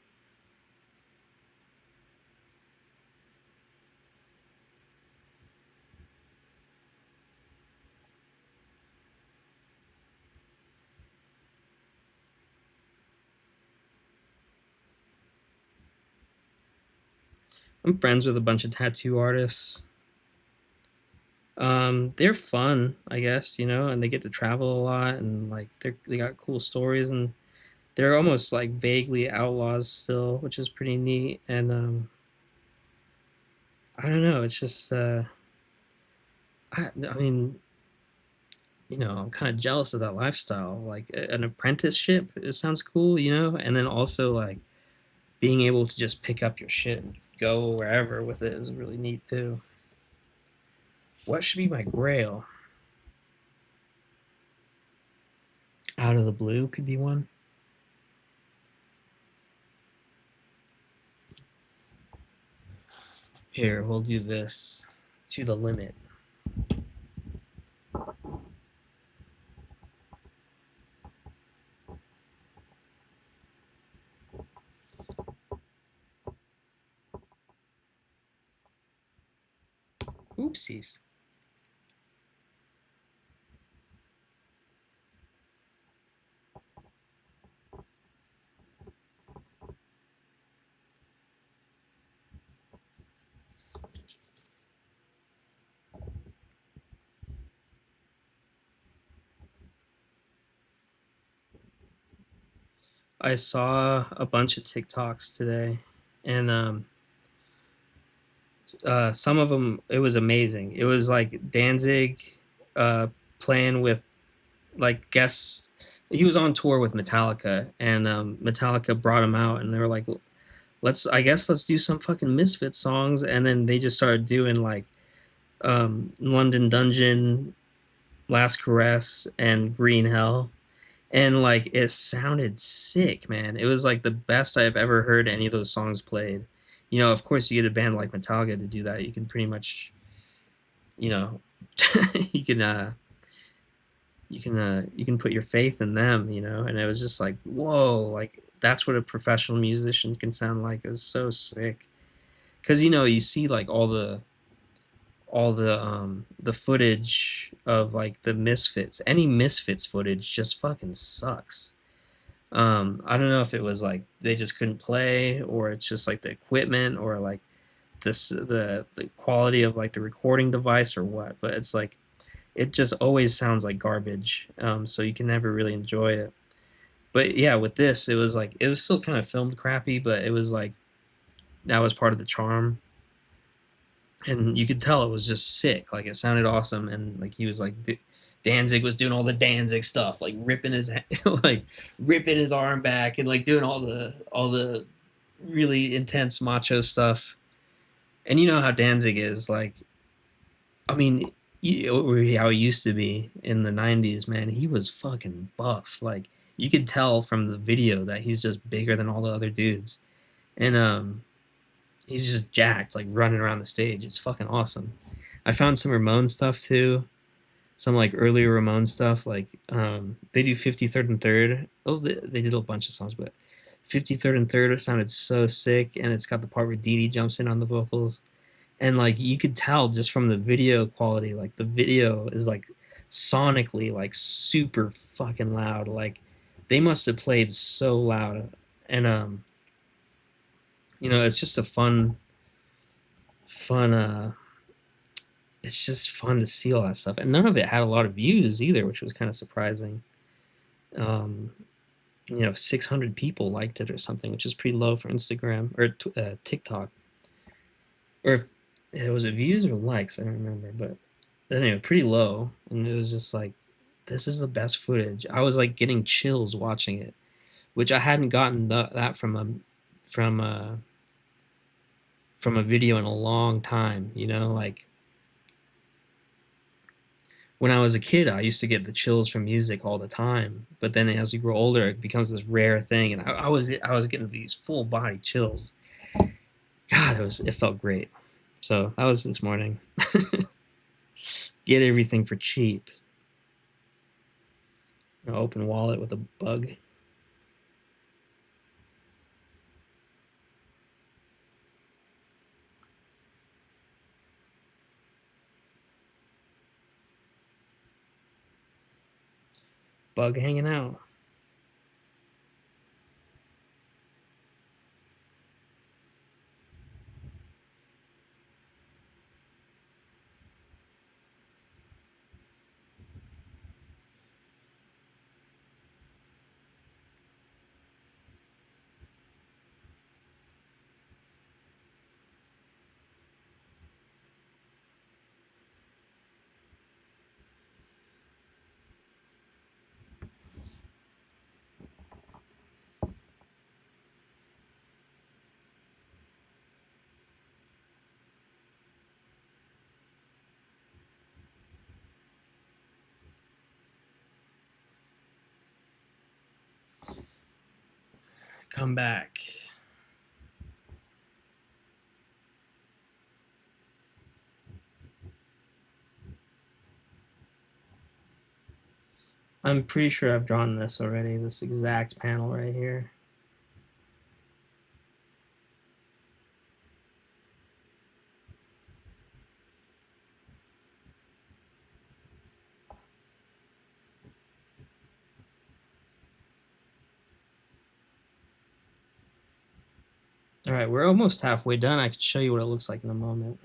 I'm friends with a bunch of tattoo artists. They're fun, I guess, and they get to travel a lot, and like they got cool stories, and they're almost like vaguely outlaws still, which is pretty neat. And I don't know, it's just I mean, I'm kind of jealous of that lifestyle. Like an apprenticeship, it sounds cool, and then also like being able to just pick up your shit and go wherever with it is really neat too. What should be my grail? Out of the blue could be one. Here, we'll do this to the limit. Oopsies. I saw a bunch of TikToks today, and some of them it was amazing. It was like Danzig uh, playing with like guests. He was on tour with Metallica, and Metallica brought him out, and they were like, let's do some fucking Misfit songs," and then they just started doing like London Dungeon, Last Caress, and Green Hell, and like it sounded sick, man. It was like the best I've ever heard any of those songs played. Of course, you get a band like Metallica to do that. You can pretty much, you know, you can you can put your faith in them, and it was just like, whoa, like that's what a professional musician can sound like. It was so sick. Because you see like all the footage of like the Misfits. Any Misfits footage just fucking sucks. I don't know if it was like they just couldn't play, or it's just like the equipment, or like the quality of like the recording device, or what. But it's like it just always sounds like garbage. So you can never really enjoy it. But yeah, with this, it was like it was still kind of filmed crappy, but it was like that was part of the charm, and you could tell it was just sick. Like it sounded awesome, and like he was like Danzig was doing all the Danzig stuff, like ripping his like ripping his arm back, and like doing all the really intense macho stuff. And you know how Danzig is, like I mean, how he used to be in the '90s, man. He was fucking buff. Like you could tell from the video that he's just bigger than all the other dudes, and he's just jacked, like running around the stage. It's fucking awesome. I found some Ramon stuff too, some like earlier Ramon stuff. Like they do 53rd and Third. Oh, they did a bunch of songs, but 53rd and Third sounded so sick, and it's got the part where Dee Dee jumps in on the vocals. and like you could tell just from the video quality, like the video is like sonically like super fucking loud. Like they must have played so loud, and it's just a fun it's just fun to see all that stuff, and none of it had a lot of views either, which was kind of surprising. um 600 people liked it or something, which is pretty low for Instagram or TikTok. Or was it views or likes? I don't remember, but anyway, pretty low. And it was just like, this is the best footage. I was like getting chills watching it, which I hadn't gotten that from a from a video in a long time. Like when I was a kid, I used to get the chills from music all the time. But then as you grow older, it becomes this rare thing, and I was getting these full body chills. God, it felt great. So that was this morning. Get everything for cheap. Open wallet with a bug. Bug hanging out. Come back. I'm pretty sure I've drawn this already, this exact panel right here. All right, we're almost halfway done. I can show you what it looks like in a moment.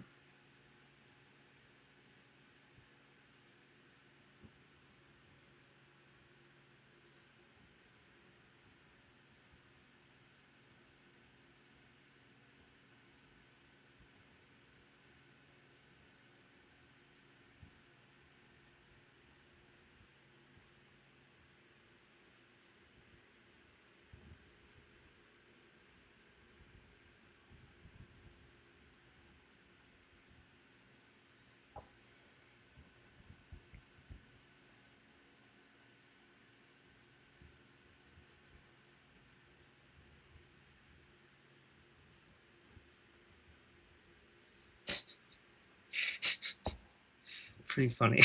Pretty funny.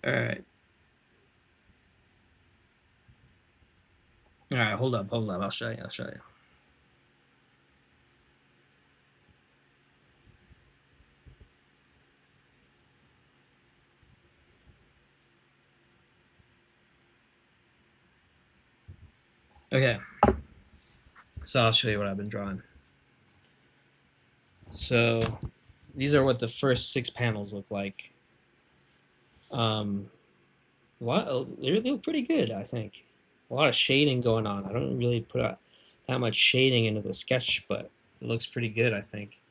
All right. All right, hold up. I'll show you. Okay. So I'll show you what I've been drawing. So these are what the first 6 panels look like. They look pretty good, I think. A lot of shading going on. I don't really put that much shading into the sketch, but it looks pretty good, I think.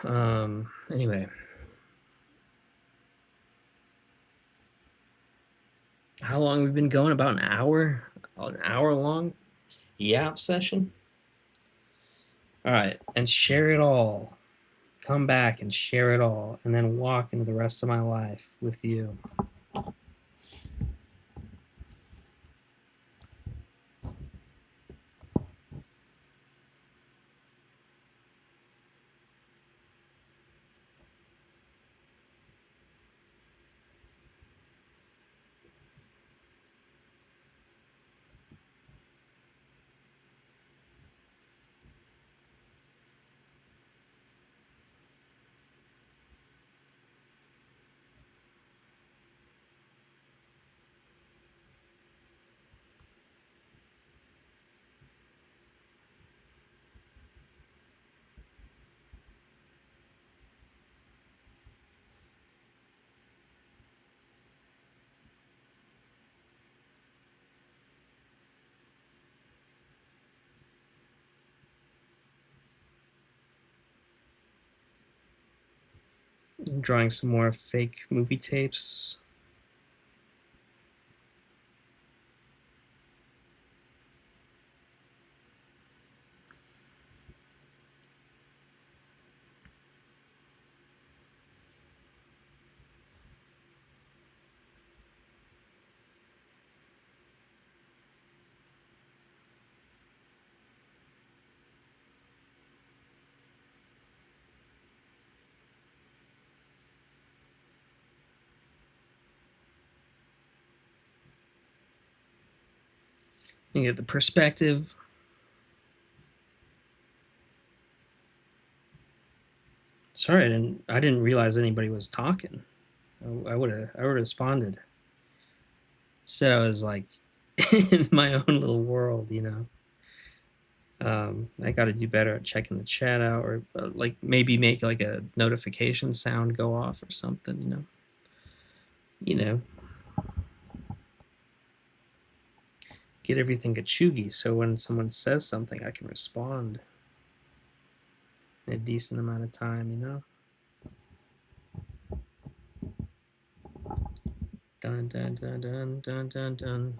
Anyway, how long have we been going? About an hour? An hour long yap session? All right, and share it all. Come back and share it all, and then walk into the rest of my life with you. I'm drawing some more fake movie tapes. You get the perspective. Sorry, I didn't realize anybody was talking. I would have responded. Said I was like in my own little world, you know. I got to do better at checking the chat out, or like maybe make like a notification sound go off or something, you know. You know, get everything kachugi so when someone says something, I can respond in a decent amount of time, you know. Dun dun dun dun dun dun dun.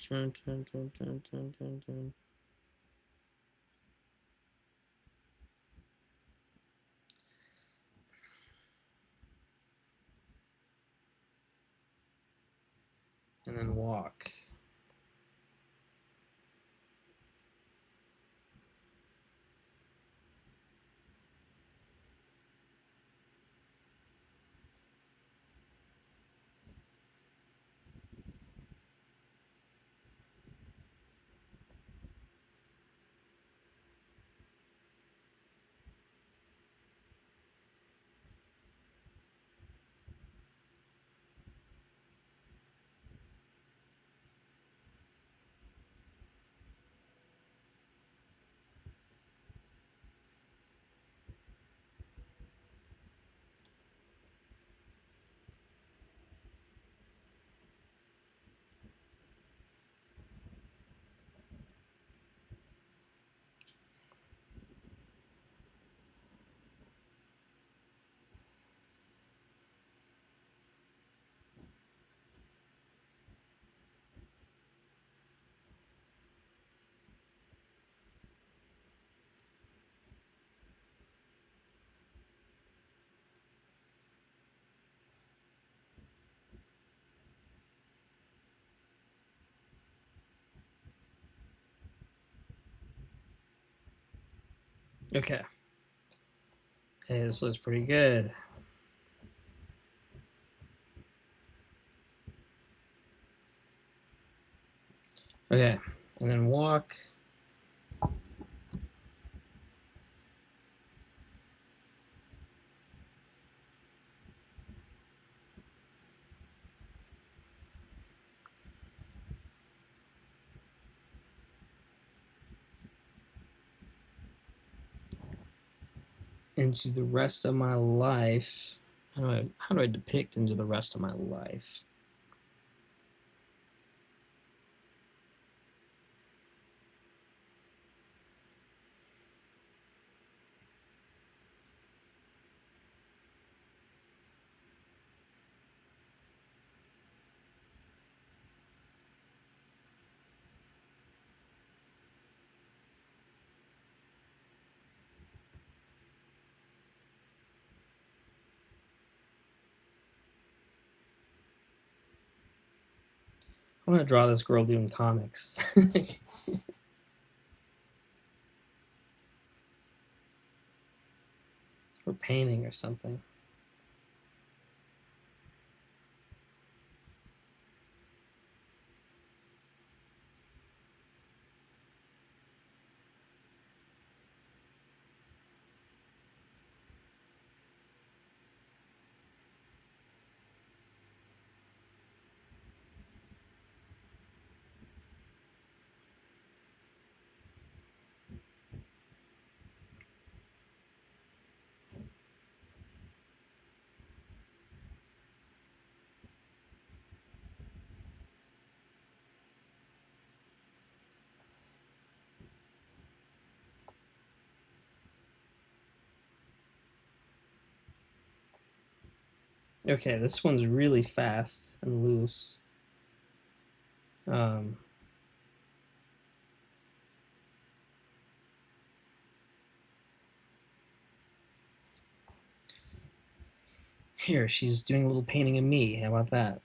Dun, dun, dun, dun, dun, dun, dun. And then walk. Okay. Hey, this looks pretty good. Okay, and then walk. Into the rest of my life. How do I depict into the rest of my life? I want to draw this girl doing comics. Or painting or something. Okay, this one's really fast and loose. Um, Here, she's doing a little painting of me. How about that?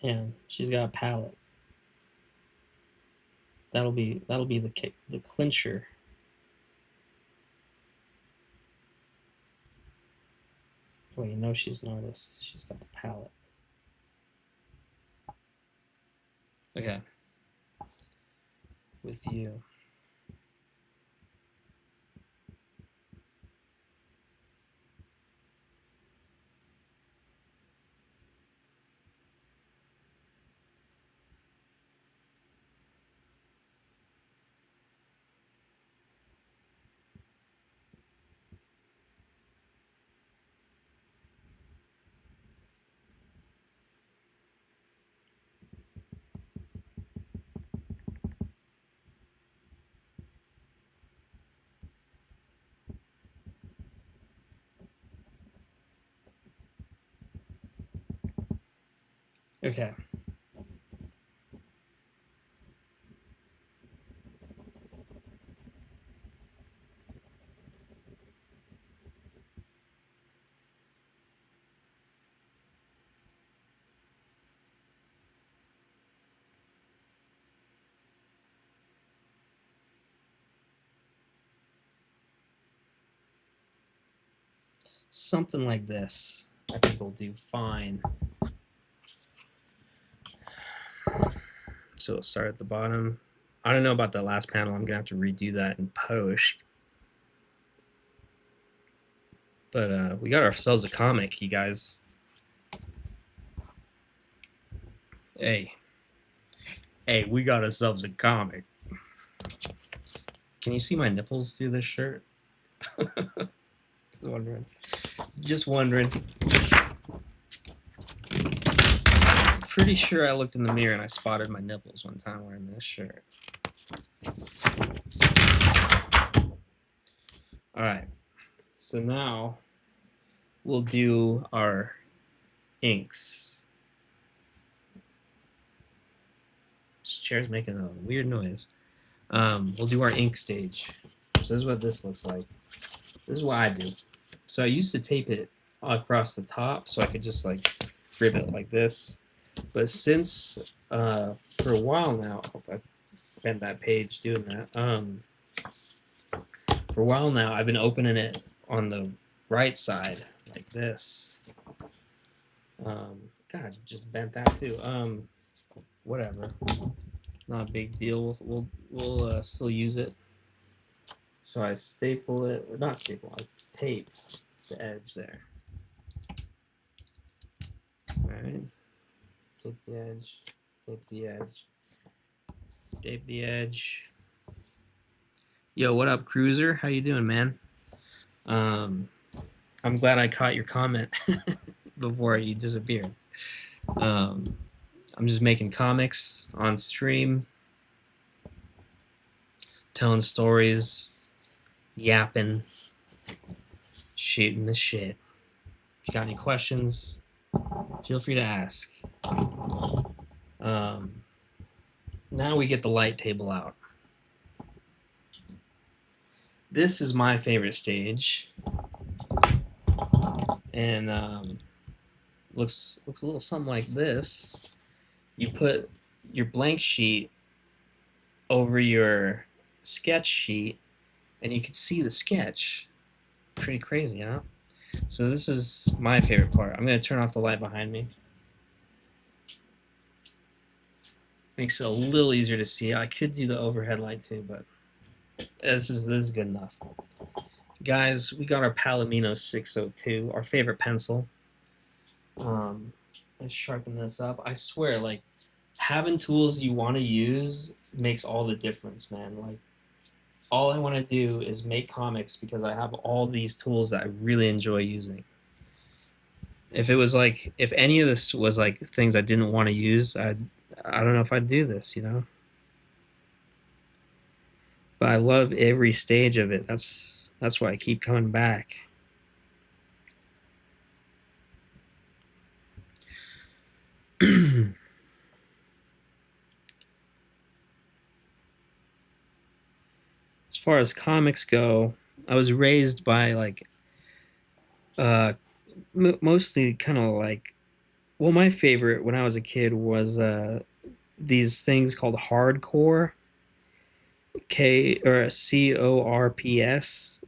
Yeah, she's got a palette. That'll be the clincher. Wait, no, she's an artist. She's got the palette. Okay, with you. Okay. Something like this, I think will do fine. So we'll start at the bottom. I don't know about the last panel. I'm gonna have to redo that in post. But we got ourselves a comic, you guys. Hey, we got ourselves a comic. Can you see my nipples through this shirt? Just wondering. Just wondering. Pretty sure I looked in the mirror and I spotted my nipples one time wearing this shirt. All right. So now we'll do our inks. This chair's making a weird noise. We'll do our ink stage. So this is what this looks like. This is what I do. So I used to tape it across the top so I could just like grip it like this. But since for a while now, I hope I bent that page doing that. For a while now, I've been opening it on the right side like this. God, just bent that too. Whatever, not a big deal. We'll still use it. So I staple it, or not staple, I tape the edge there. All right, tape the edge, tape the edge, tape the edge. Yo, what up, Cruiser? How you doing, man? I'm glad I caught your comment before you disappeared. I'm just making comics on stream, telling stories, yapping, shooting the shit. If you got any questions, feel free to ask. Now we get the light table out. This is my favorite stage, and looks a little something like this. You put your blank sheet over your sketch sheet, and you can see the sketch. Pretty crazy, huh? So this is my favorite part. I'm going to turn off the light behind me. Makes it a little easier to see. I could do the overhead light too, but this is good enough. Guys, we got our Palomino 602, our favorite pencil. Um, let's sharpen this up. I swear, like having tools you want to use makes all the difference, man. Like all I want to do is make comics because I have all these tools that I really enjoy using. If it was like if any of this was like things I didn't want to use, I don't know if I'd do this, you know. But I love every stage of it. That's why I keep coming back. As far as comics go, I was raised by like uh mostly kind of like well, my favorite when I was a kid was these things called hardcore, K or CORPS.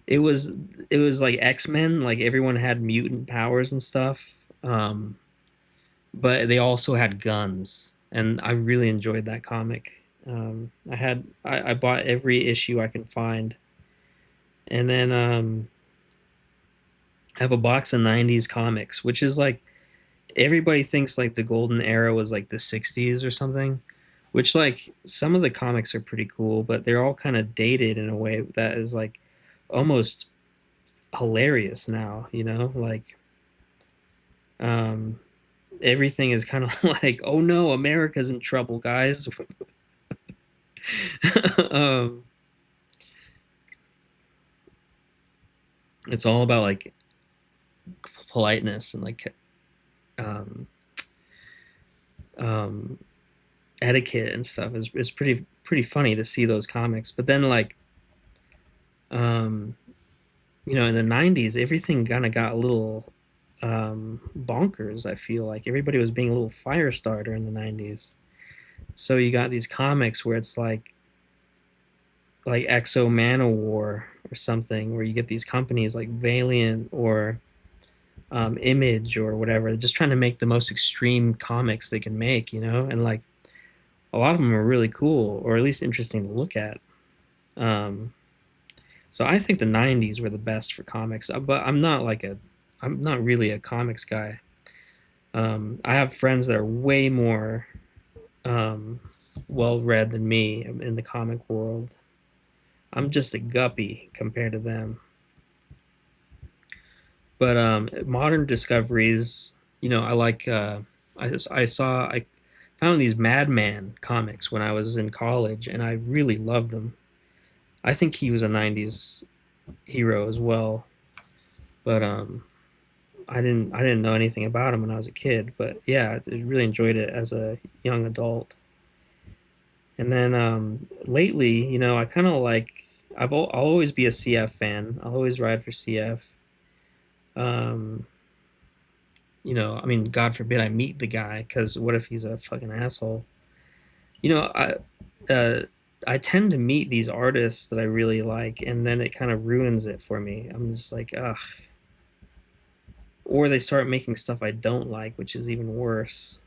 It was it was like X-Men, like everyone had mutant powers and stuff. But they also had guns, and I really enjoyed that comic. I bought every issue I can find, and then I have a box of '90s comics, which is like everybody thinks like the golden era was like the '60s or something. Which like some of the comics are pretty cool, but they're all kind of dated in a way that is like almost hilarious now. You know, like um, everything is kind of like, oh no, America's in trouble, guys. um, it's all about like politeness and like um, um, etiquette and stuff. Is pretty funny to see those comics. But then like um, in the '90s, everything kind of got a little bonkers. I feel like everybody was being a little fire starter in the '90s. So you got these comics where it's like Exo Manowar or something, where you get these companies like Valiant or Image or whatever, just trying to make the most extreme comics they can make, and like a lot of them are really cool or at least interesting to look at. Um, so I think the '90s were the best for comics, but I'm not really a comics guy. I have friends that are way more um, well read than me in the comic world. I'm just a guppy compared to them. But modern discoveries, I like. I found these Madman comics when I was in college, and I really loved them. I think he was a '90s hero as well, but I didn't know anything about him when I was a kid. But yeah, I really enjoyed it as a young adult. And then lately, I kind of like. I'll always be a CF fan. I'll always ride for CF. Um, I mean, God forbid I meet the guy, because what if he's a fucking asshole? You know, I uh, I tend to meet these artists that I really like, and then it kind of ruins it for me. I'm just like, ugh. Or they start making stuff I don't like, which is even worse.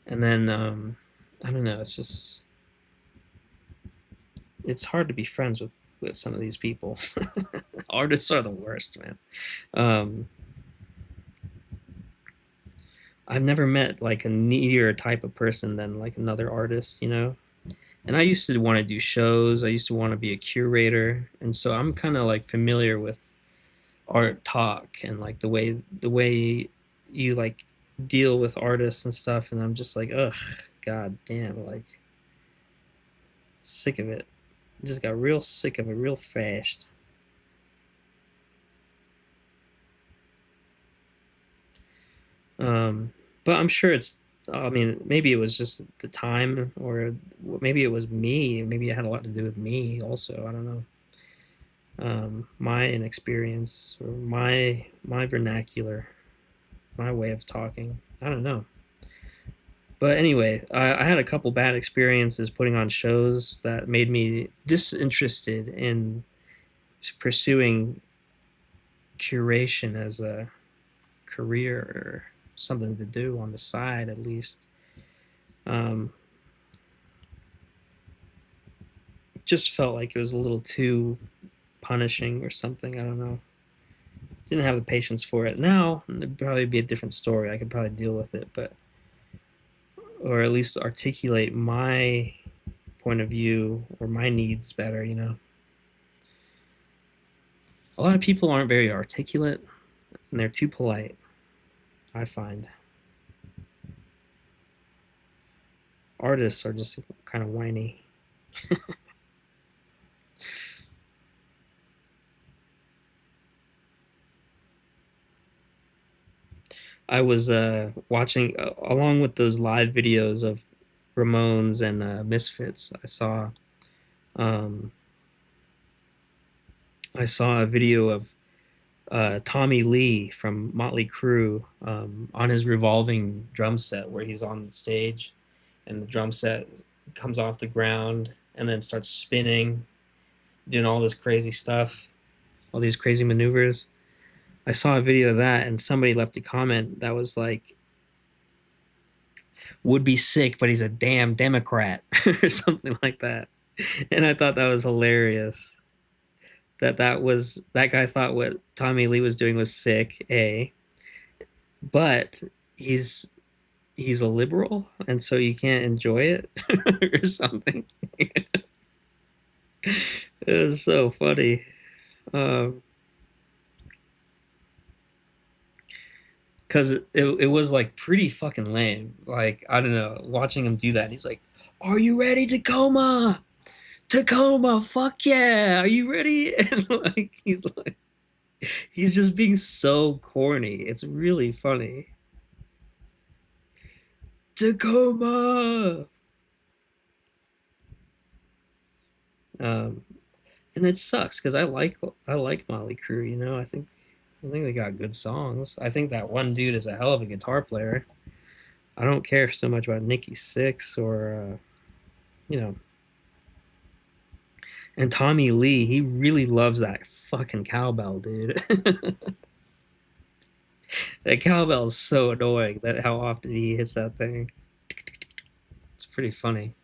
And then I don't know. It's hard to be friends with some of these people. Artists are the worst, man. Um, I've never met like a needier type of person than like another artist. And I used to want to do shows. I used to want to be a curator, and so I'm kind of like familiar with art talk and like the way you like deal with artists and stuff. And I'm just like, ugh, god damn, like sick of it. Just got real sick of it real fast. Um, but I'm sure it's. I mean, maybe it was just the time, or maybe it was me. Maybe it had a lot to do with me, also. I don't know. My inexperience or my vernacular, my way of talking. I don't know. But anyway, I had a couple bad experiences putting on shows that made me disinterested in pursuing curation as a career or something to do on the side at least. Um, just felt like it was a little too punishing or something. I don't know. Didn't have the patience for it. Now it'd probably be a different story. I could probably deal with it, but or at least articulate my point of view or my needs better. A lot of people aren't very articulate and they're too polite. I find artists are just kind of whiny. I was watching along with those live videos of Ramones and Misfits. Um, I saw a video of Tommy Lee from Motley Crue on his revolving drum set, where he's on the stage and the drum set comes off the ground and then starts spinning, doing all this crazy stuff, all these crazy maneuvers. I saw a video of that, and somebody left a comment that was like, "Would be sick, but he's a damn Democrat," or something like that. And I thought that was hilarious. That guy thought what Tommy Lee was doing was sick, but he's he's a liberal, and so you can't enjoy it or something. It was so funny. Um, because it was like pretty fucking lame. Like, I don't know, watching him do that. He's like, "Are you ready, Tacoma? Tacoma, fuck yeah! Are you ready?" And like he's just being so corny. It's really funny. Tacoma. Um, and it sucks because I like Motley Crue. I think they got good songs. I think that one dude is a hell of a guitar player. I don't care so much about Nikki Sixx or you know and Tommy Lee. He really loves that fucking cowbell, dude. That cowbell is so annoying. That how often he hits that thing. It's pretty funny.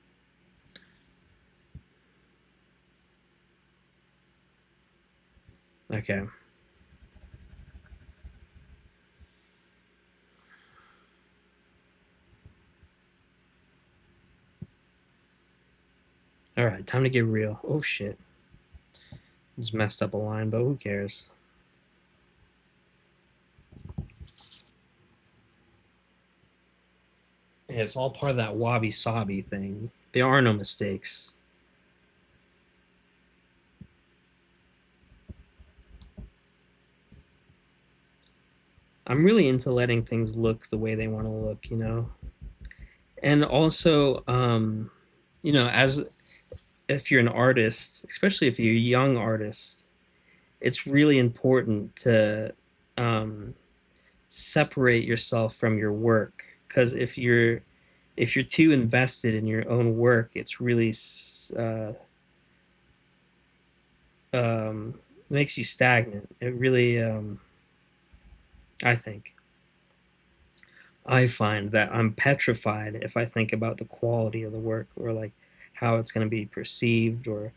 Okay. All right. Time to get real. Oh shit. Just messed up a line, but who cares? Yeah, it's all part of that wabi sabi thing. There are no mistakes. I'm really into letting things look the way they want to look. And also, as if you're an artist, especially if you're a young artist, it's really important to um, separate yourself from your work. Because if you're too invested in your own work, it's really makes you stagnant. It really, I think, I find that I'm petrified if I think about the quality of the work or like how it's going to be perceived or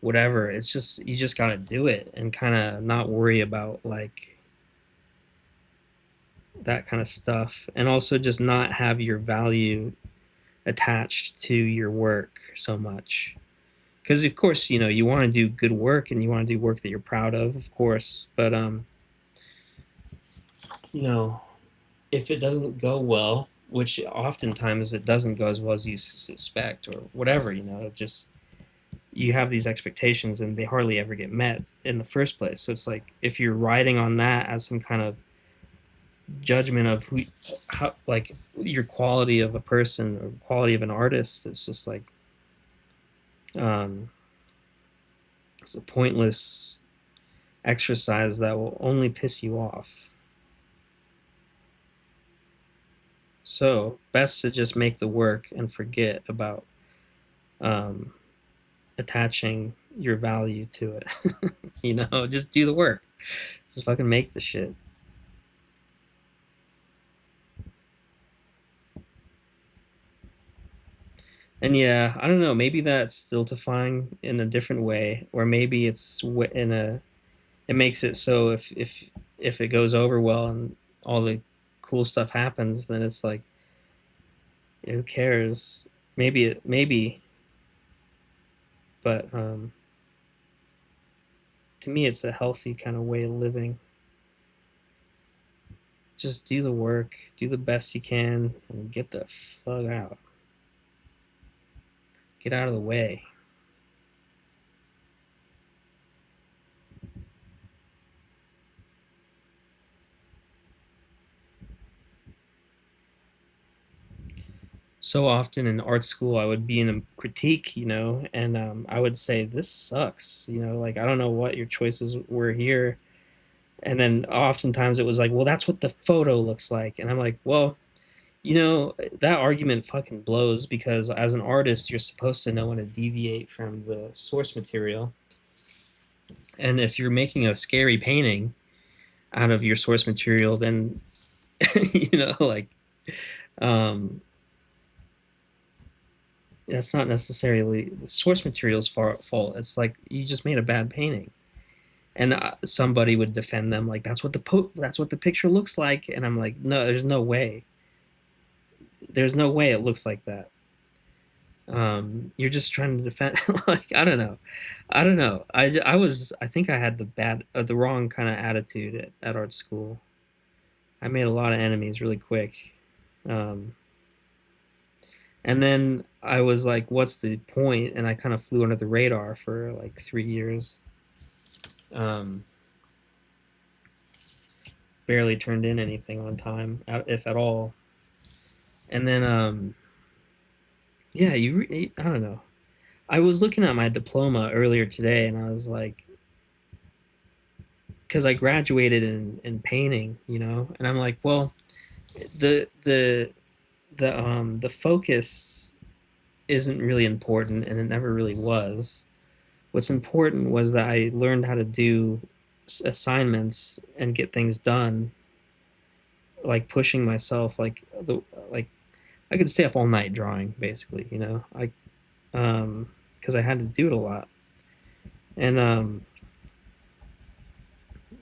whatever. It's just you just got to do it and kind of not worry about like that kind of stuff, and also just not have your value attached to your work so much. Because of course, you want to do good work and you want to do work that you're proud of course, but you know, if it doesn't go well, which oftentimes it doesn't go as well as you suspect or whatever, it just you have these expectations and they hardly ever get met in the first place. So it's like if you're riding on that as some kind of judgment of how, like your quality of a person or quality of an artist, it's just like um, it's a pointless exercise that will only piss you off. So best to just make the work and forget about um, attaching your value to it. Just do the work. Just fucking make the shit. And yeah, I don't know, maybe that's stultifying in a different way, or maybe in a it makes it so if it goes over well and all the cool stuff happens, then it's like who cares? Maybe, but to me, it's a healthy kind of way of living. Just do the work, do the best you can, and get the fuck out. Get out of the way. So often in art school, I would be in a critique, and I would say, "This sucks," like I don't know what your choices were here. And then oftentimes it was like, "Well, that's what the photo looks like," and I'm like, "Well, that argument fucking blows because as an artist, you're supposed to know when to deviate from the source material. And if you're making a scary painting out of your source material, then like um that's not necessarily the source material's fault. It's like you just made a bad painting. And somebody would defend them like that's what the picture looks like, and I'm like, no, there's no way. There's no way it looks like that. You're just trying to defend like I don't know. I think I had the wrong kind of attitude at art school. I made a lot of enemies really quick. um, and then I was like, what's the point? And I kind of flew under the radar for like 3 years. um, Barely turned in anything on time, if at all. And then yeah, I don't know. I was looking at my diploma earlier today, and I was like, because I graduated in painting, and I'm like, well, the the the focus isn't really important, and it never really was. What's important was that I learned how to do assignments and get things done, like pushing myself, like I could stay up all night drawing, basically, I because I had to do it a lot, and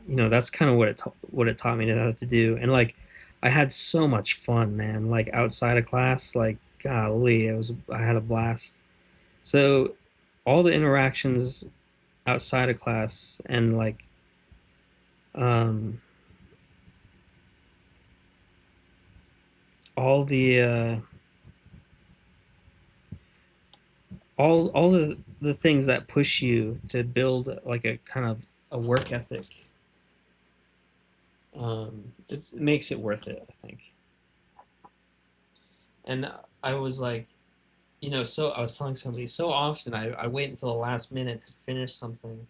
that's kind of what it taught me how to do. And like I had so much fun, man, like outside of class, like golly, I had a blast. So all the interactions outside of class, and like um all the all the things that push you to build like a kind of a work ethic, it makes it worth it, I think. And I was like, so I was telling somebody, so often I wait until the last minute to finish something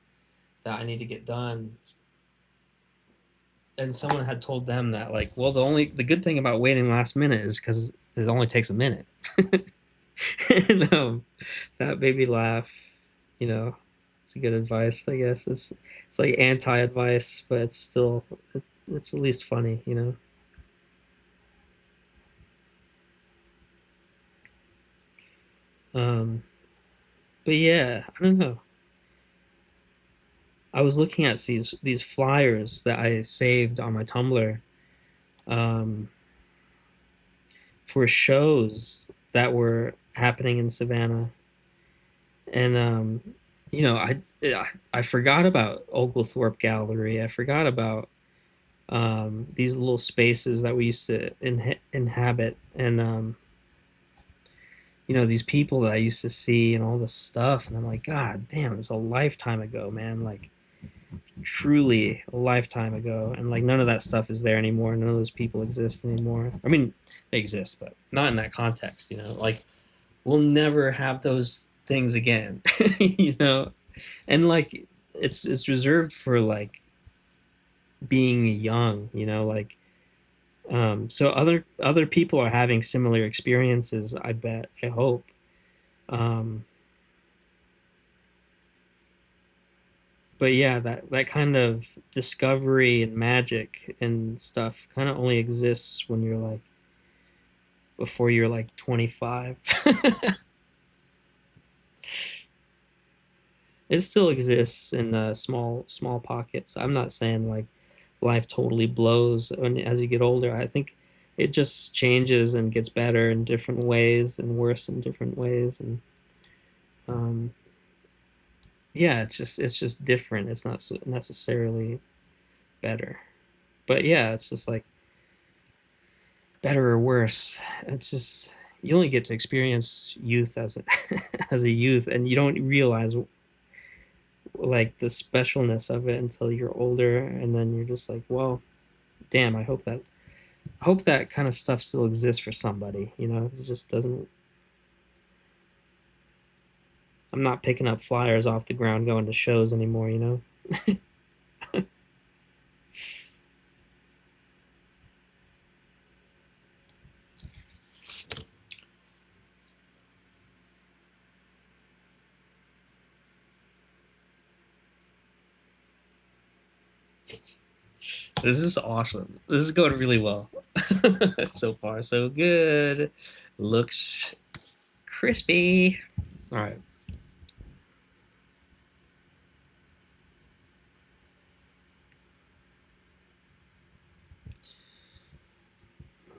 that I need to get done. And someone had told them that, like, well, the good thing about waiting last minute is because it only takes a minute. And that made me laugh. You know, it's a good advice, I guess. It's like anti advice, but it's at least funny. Um, but yeah, I don't know. I was looking at these flyers that I saved on my Tumblr, um, for shows that were happening in Savannah, and I forgot about Oglethorpe Gallery. I forgot about these little spaces that we used to inhabit, and these people that I used to see and all this stuff. And I'm like, God damn, it's a lifetime ago, man. Like truly a lifetime ago, and like none of that stuff is there anymore. None of those people exist anymore. I mean, they exist, but not in that context. Like we'll never have those things again. And like it's reserved for like being young. Like so other people are having similar experiences, I bet, I hope. um but yeah, that kind of discovery and magic and stuff kind of only exists when you're like before you're like 25. It still exists in small pockets. I'm not saying like life totally blows as you get older. I think it just changes and gets better in different ways and worse in different ways. And um, yeah, it's just different. It's not necessarily better, but yeah, it's just like better or worse. It's just you only get to experience youth as a as a youth, and you don't realize like the specialness of it until you're older, and then you're just like, well, damn, I hope that kind of stuff still exists for somebody, it just doesn't. I'm not picking up flyers off the ground going to shows anymore. This is awesome. This is going really well. So far so good. Looks crispy. All right.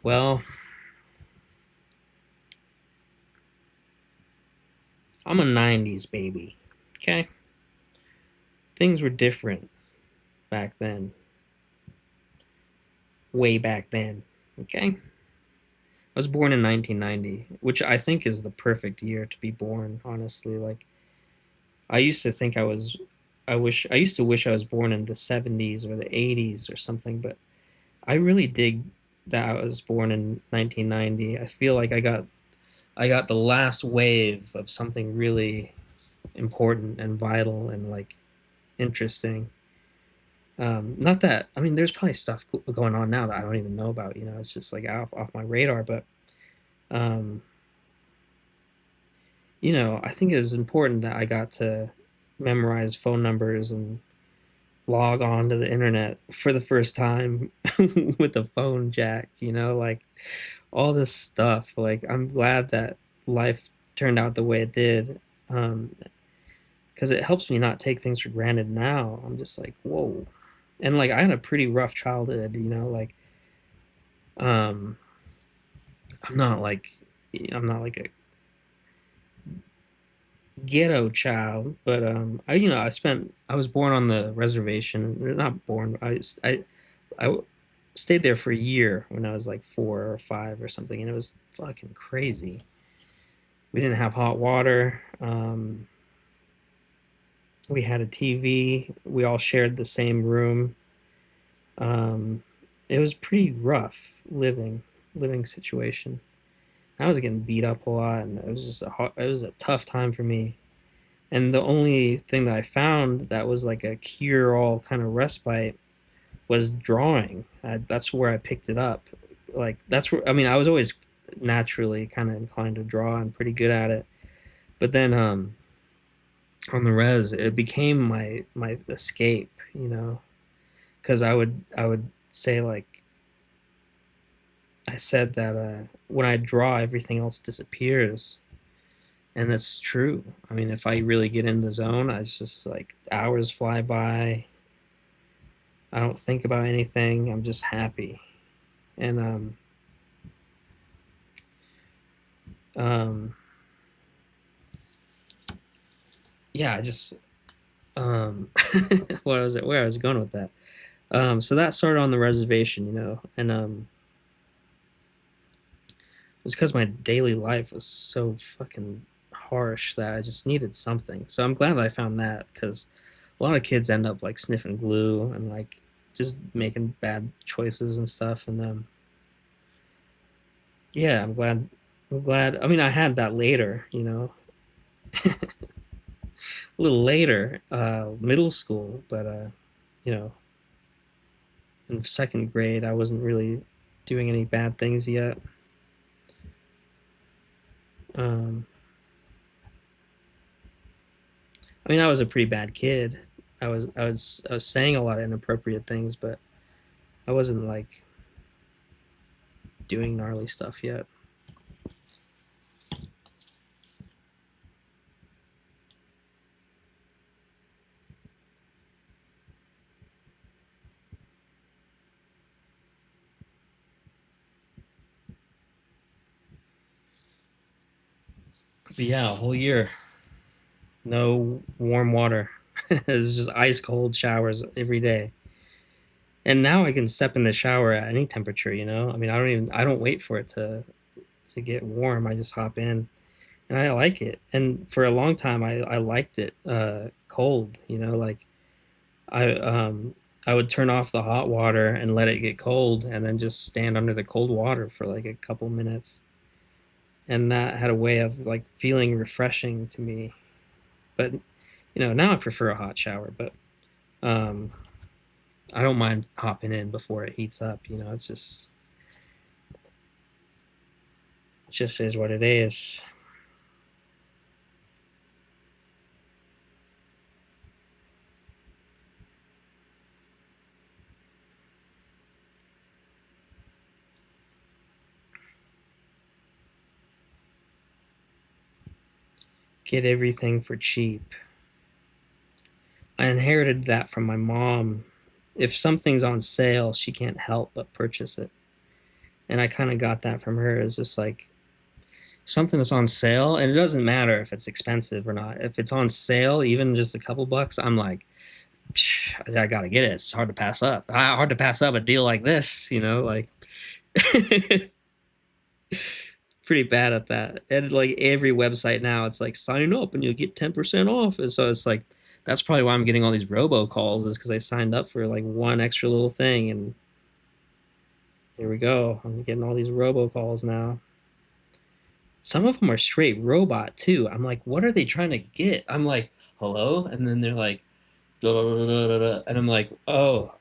Well, I'm a 90s baby. Okay? Things were different back then. Way back then. Okay? I was born in 1990, which I think is the perfect year to be born, honestly. Like I used to think I used to wish I was born in the 70s or the 80s or something, but I really dig that I was born in 1990. I feel like I got the last wave of something really important and vital and like interesting. Not that I mean, there's probably stuff going on now that I don't even know about. It's just like off my radar. But um, I think it was important that I got to memorize phone numbers and log on to the internet for the first time with a phone jack. Like all this stuff. Like I'm glad that life turned out the way it did. Um, because it helps me not take things for granted now. I'm just like, whoa. And like I had a pretty rough childhood. Like um I'm not like I'm not like a ghetto child, but I was born on the reservation. Not born. I stayed there for a year when I was like 4 or 5 or something, and it was fucking crazy. We didn't have hot water. We had a TV. We all shared the same room. Um, it was pretty rough living situation. I was getting beat up a lot, and it was a tough time for me. And the only thing that I found that was like a cure all kind of respite was drawing. That's where I picked it up. Like that's where I mean I was always naturally kind of inclined to draw. I'm pretty good at it. But then on the res, it became my escape. Because I would say like I said that when I draw, everything else disappears, and that's true. I mean, if I really get in the zone, it's just like hours fly by. I don't think about anything. I'm just happy, and um, yeah, I just what was it? Where I was going with that? So that started on the reservation, and it was because my daily life was so fucking harsh that I just needed something. So I'm glad that I found that because a lot of kids end up like sniffing glue and like just making bad choices and stuff. And yeah, I'm glad. I'm glad. I mean, I had that later, a little later, middle school, but you know, in second grade, I wasn't really doing any bad things yet. Um, I mean, I was a pretty bad kid. I was saying a lot of inappropriate things, but I wasn't like doing gnarly stuff yet. But yeah, a whole year, no warm water. It's just ice cold showers every day. And now I can step in the shower at any temperature, you know? I mean, I don't wait for it to get warm. I just hop in and I like it. And for a long time I liked it cold, you know, like I I would turn off the hot water and let it get cold and then just stand under the cold water for like a couple minutes. And that had a way of like feeling refreshing to me. But now I prefer a hot shower, but um I don't mind hopping in before it heats up, it just is what it is. Get everything for cheap. I inherited that from my mom. If something's on sale, she can't help but purchase it. And I kind of got that from her. It's just like something that's on sale, and it doesn't matter if it's expensive or not. If it's on sale, even just a couple bucks, I'm like, I gotta get it. It's hard to pass up. Hard to pass up a deal like this, like pretty bad at that. And like every website now, it's like sign up and you'll get 10% off. And so it's like that's probably why I'm getting all these robocalls is because I signed up for like one extra little thing, and here we go. I'm getting all these robocalls now. Some of them are straight robot too. I'm like, what are they trying to get? I'm like, hello, and then they're like, "Duh, duh, duh, duh, duh, duh," and I'm like, oh,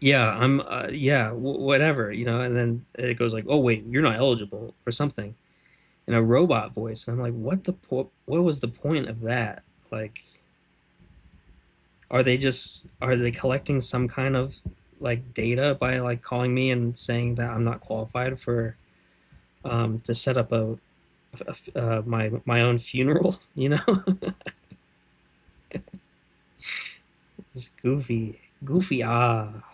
yeah, yeah, whatever, and then it goes like, oh wait, you're not eligible or something in a robot voice. And I'm like, what was the point of that? Like, are they collecting some kind of like data by like calling me and saying that I'm not qualified for to set up my own funeral? It's goofy. Ah,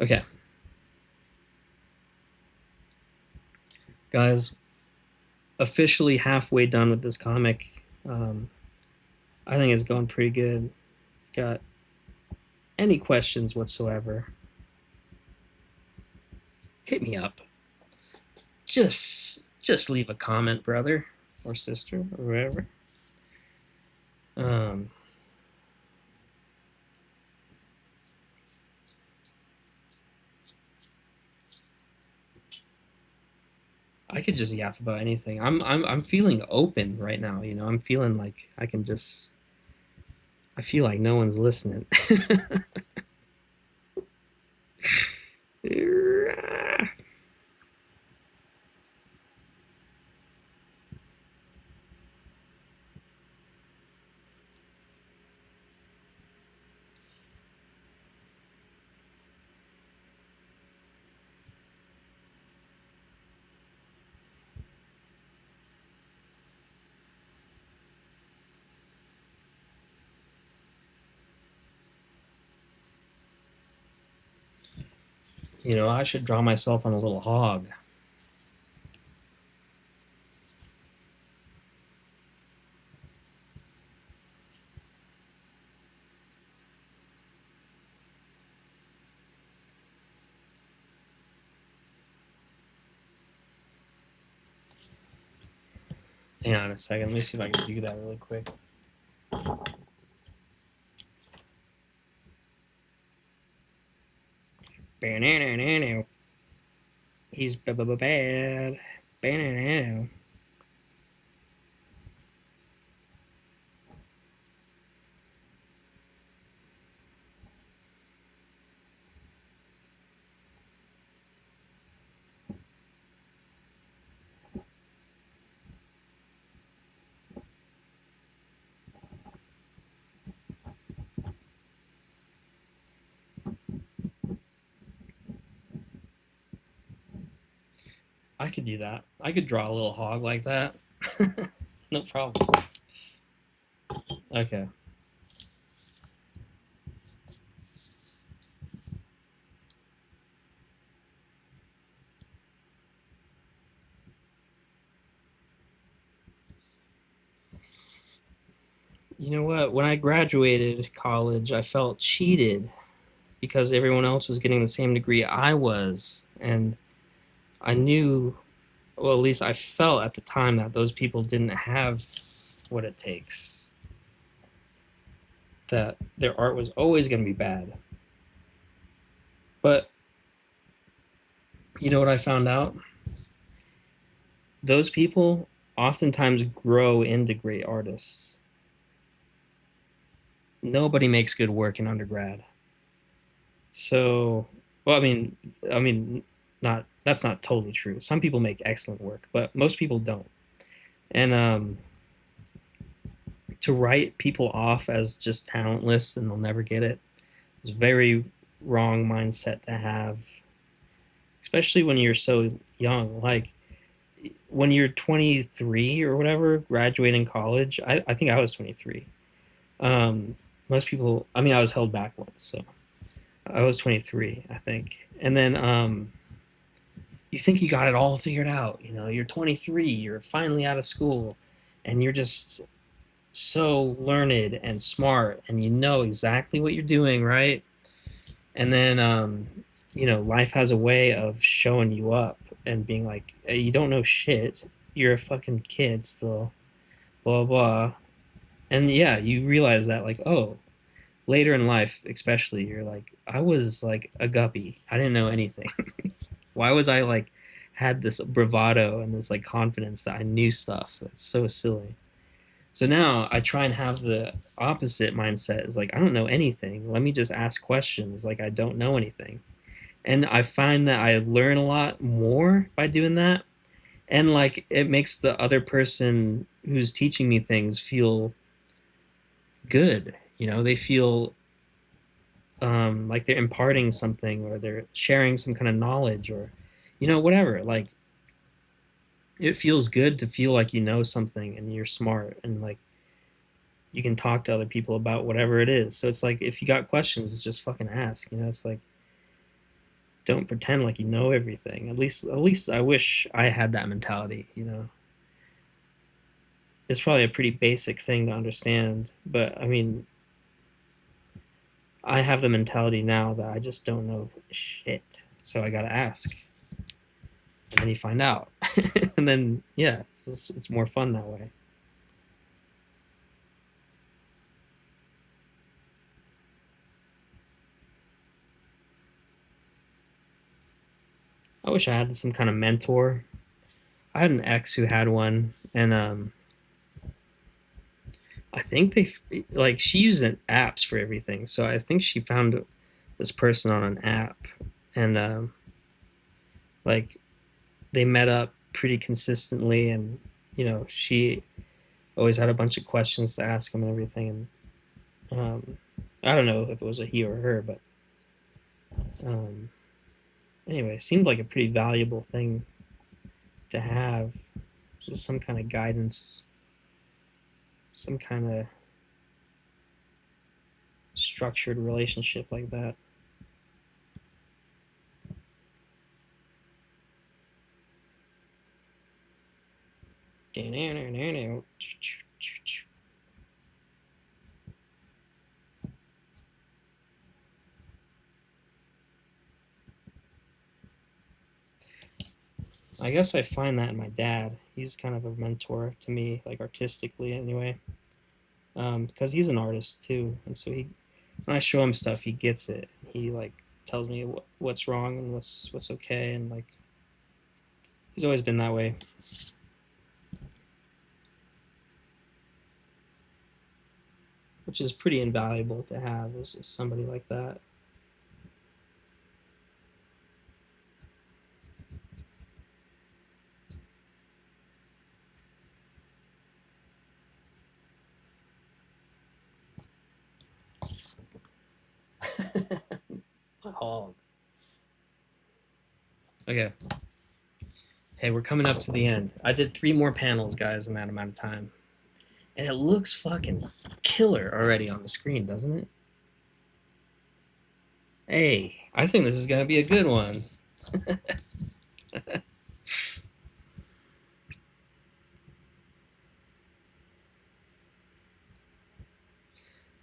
okay, guys, officially halfway done with this comic. I think it's going pretty good. Got any questions whatsoever, hit me up. Just leave a comment, brother or sister or whoever. Um, I could just yap about anything. I'm feeling open right now. I'm feeling like I can just. I feel like no one's listening. I should draw myself on a little hog. Hang on a second. Let me see if I can do that really quick. He's bad. I could do that. I could draw a little hog like that. No problem. Okay. You know what? When I graduated college, I felt cheated because everyone else was getting the same degree I was. And I knew, well, at least I felt at the time that those people didn't have what it takes, that their art was always going to be bad. But you know what I found out? Those people oftentimes grow into great artists. Nobody makes good work in undergrad. So, well, I mean, not that's not totally true. Some people make excellent work, but most people don't. And to write people off as just talentless and they'll never get it is a very wrong mindset to have, especially when you're so young. Like when you're 23 or whatever, graduating college. I think I was 23. Most people, I mean, I was held back once, so I was 23, I think. And then you think you got it all figured out. You know, you're 23, you're finally out of school, and you're just so learned and smart, and you know exactly what you're doing, right? And then, life has a way of showing you up and being like, hey, you don't know shit. You're a fucking kid still, blah, blah. And yeah, you realize that, like, oh, later in life, especially, you're like, I was like a guppy. I didn't know anything. Why was I like had this bravado and this like confidence that I knew stuff? That's so silly. So now I try and have the opposite mindset is like I don't know anything. Let me just ask questions like I don't know anything. And I find that I learn a lot more by doing that. And like it makes the other person who's teaching me things feel good. You know, they feel like they're imparting something or they're sharing some kind of knowledge or whatever. Like it feels good to feel like you know something and you're smart and like you can talk to other people about whatever it is. So it's like if you got questions, it's just fucking ask. It's like don't pretend like you know everything. At least I wish I had that mentality. It's probably a pretty basic thing to understand, but I mean, I have the mentality now that I just don't know shit. So I got to ask. And then you find out. And then yeah, it's more fun that way. I wish I had some kind of mentor. I had an ex who had one, and I think like she used apps for everything. So I think she found this person on an app, and like they met up pretty consistently, and she always had a bunch of questions to ask him and everything. And I don't know if it was a he or her, but um, anyway, it seemed like a pretty valuable thing to have, just some kind of guidance, some kind of structured relationship like that. I guess I find that in my dad. He's kind of a mentor to me, like artistically anyway, because he's an artist too, and so he, when I show him stuff, he gets it. He like tells me what's wrong and what's okay, and like he's always been that way. Which is pretty invaluable to have is just somebody like that. Hog. Okay. Hey, we're coming up to the end. I did 3 more panels, guys, in that amount of time. And it looks fucking killer already on the screen, doesn't it? Hey, I think this is going to be a good one.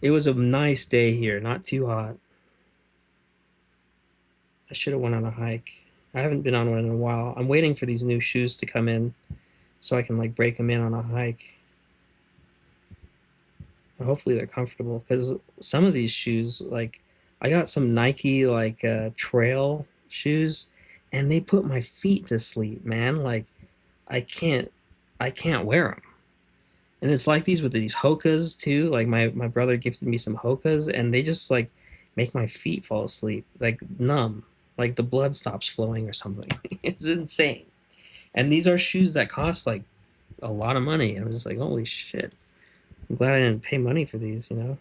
It was a nice day here, not too hot. I should have went on a hike. I haven't been on one in a while. I'm waiting for these new shoes to come in so I can like break them in on a hike. Hopefully they're comfortable because some of these shoes, like I got some Nike like trail shoes, and they put my feet to sleep, man. Like I can't, I can't wear them. And it's like these with these Hokas too. Like my brother gifted me some Hokas, and they just like make my feet fall asleep, like numb, like the blood stops flowing or something. It's insane. And these are shoes that cost like a lot of money. And I'm just like, holy shit. I'm glad I didn't pay money for these, you know?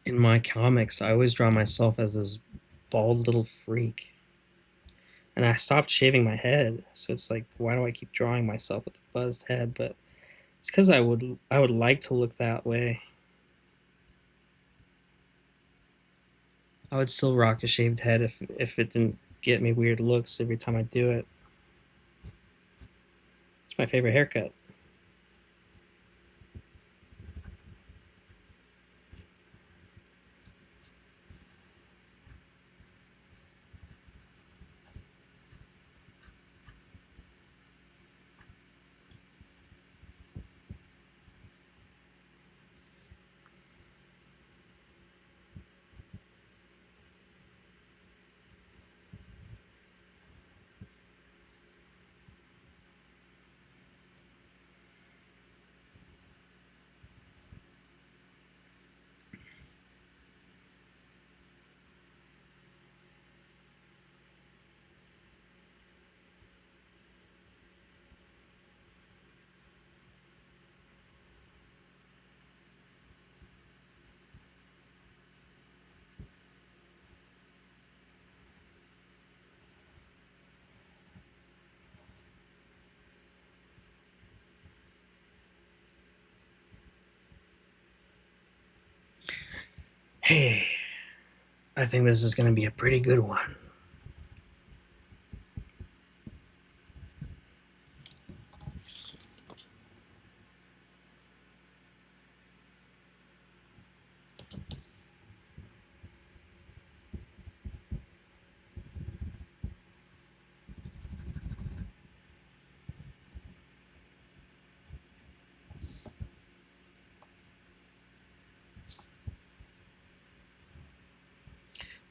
In my comics, I always draw myself as this bald little freak. And I stopped shaving my head. So it's like, why do I keep drawing myself with a buzzed head? But it's because I would like to look that way. I would still rock a shaved head if it didn't get me weird looks every time I do it. It's my favorite haircut. Hey, I think this is going to be a pretty good one.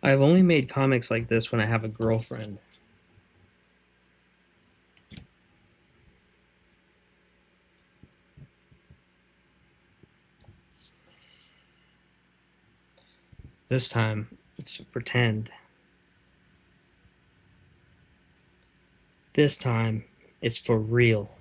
I've only made comics like this when I have a girlfriend. This time, it's pretend. This time, it's for real.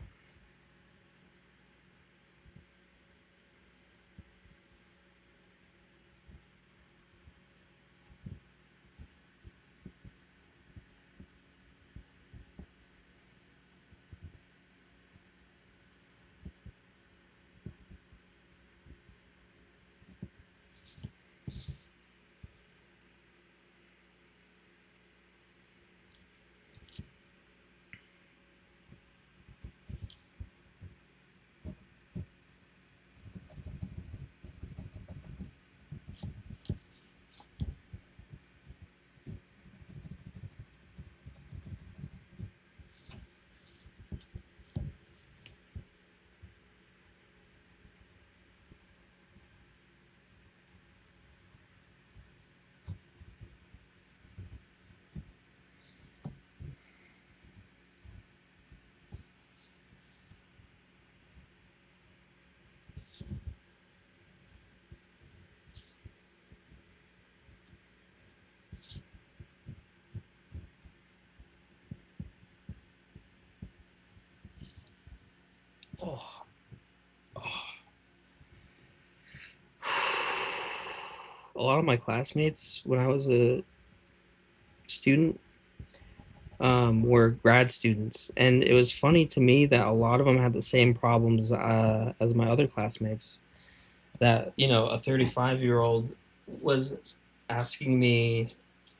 Oh, oh. A lot of my classmates when I was a student were grad students, and it was funny to me that a lot of them had the same problems as my other classmates. That a 35-year-old was asking me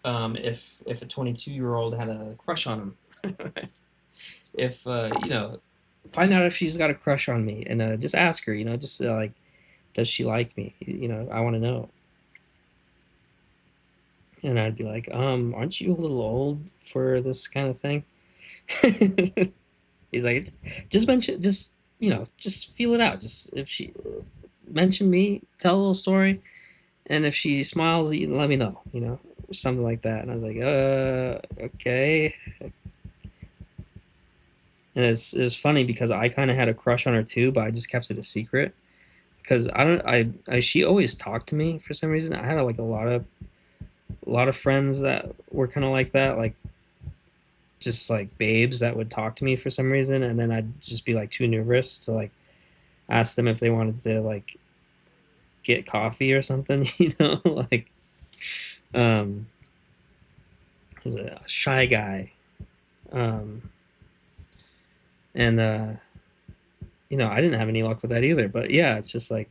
if a 22-year-old had a crush on him. If find out if she's got a crush on me, and just ask her. Just like, does she like me? I want to know. And I'd be like, aren't you a little old for this kind of thing? He's like, just mention, just feel it out. Just if she mention me, tell a little story, and if she smiles, let me know. Something like that. And I was like, okay. And it was funny because I kind of had a crush on her too, but I just kept it a secret because I don't I she always talked to me for some reason. I had like a lot of friends that were kind of like that, like just like babes that would talk to me for some reason, and then I'd just be like too nervous to like ask them if they wanted to like get coffee or something, like um was a shy guy. Um and I didn't have any luck with that either. But yeah, it's just like,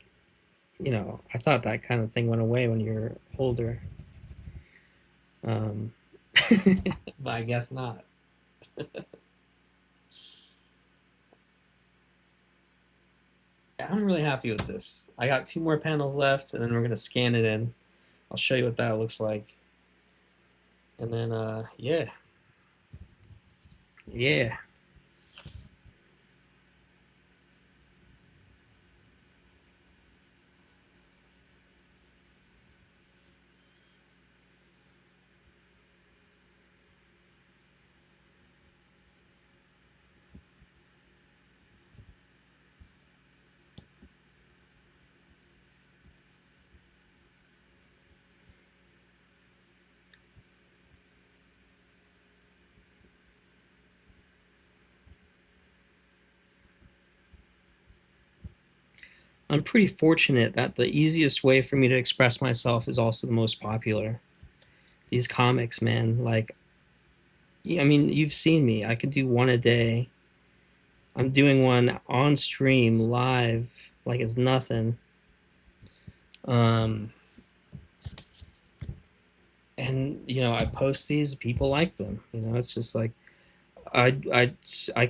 I thought that kind of thing went away when you're older. Um but I guess not. I'm really happy with this. I got two more panels left, and then we're gonna scan it in. I'll show you what that looks like. And then yeah. Yeah. I'm pretty fortunate that the easiest way for me to express myself is also the most popular. These comics, man, like, I mean, you've seen me. I could do one a day. I'm doing one on stream live like it's nothing. Um and I post these, people like them. It's just like I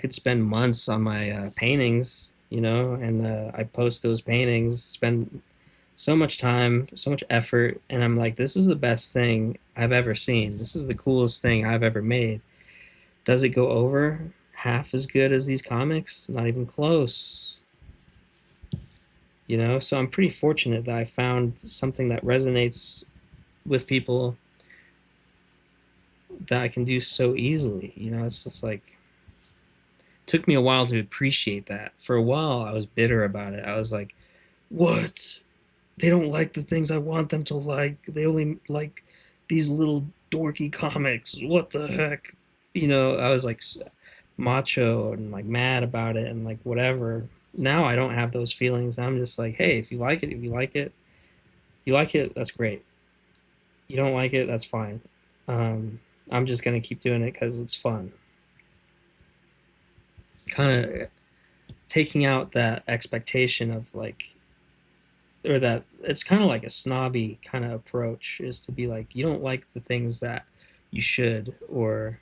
could spend months on my paintings, and I post those paintings, spend so much time, so much effort, and I'm like, this is the best thing I've ever seen. This is the coolest thing I've ever made. Does it go over half as good as these comics? Not even close. So I'm pretty fortunate that I found something that resonates with people that I can do so easily. It's just like, took me a while to appreciate that. For a while, I was bitter about it. I was like, what? They don't like the things I want them to like. They only like these little dorky comics. What the heck? I was like macho and like mad about it and like whatever. Now I don't have those feelings. I'm just like, hey, if you like it, that's great. You don't like it, that's fine. Um, I'm just gonna keep doing it because it's fun. Kind of taking out that expectation of like, or that it's kind of like a snobby kind of approach, is to be like, you don't like the things that you should, or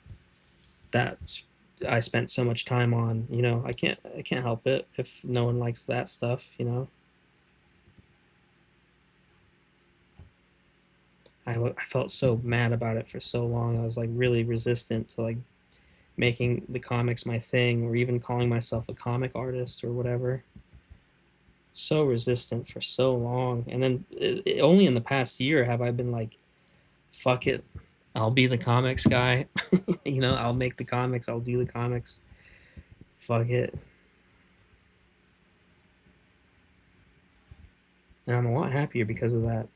that I spent so much time on. I can't help it if no one likes that stuff. I felt so mad about it for so long. I was like really resistant to like making the comics my thing, or even calling myself a comic artist or whatever. So resistant for so long, and then only in the past year have I been like, fuck it, I'll be the comics guy. I'll make the comics, I'll do the comics. Fuck it. And I'm a lot happier because of that.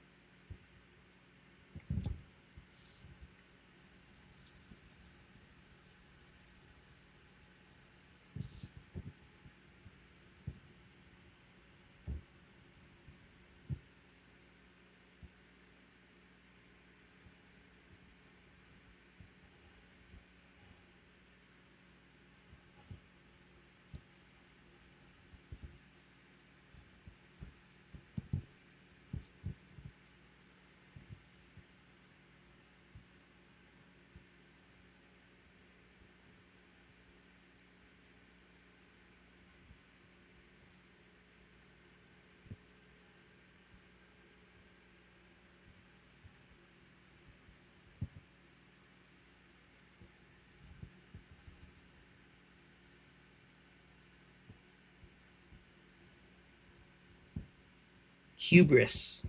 Hubris.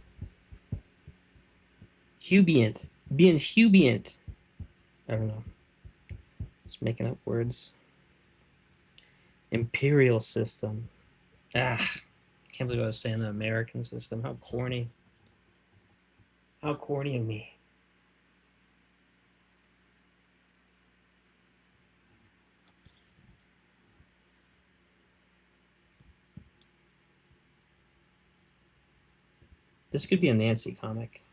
Hubient. Being hubient. I don't know. Just making up words. Imperial system. Can't believe I was saying the American system. How corny. How corny of me. This could be a Nancy comic.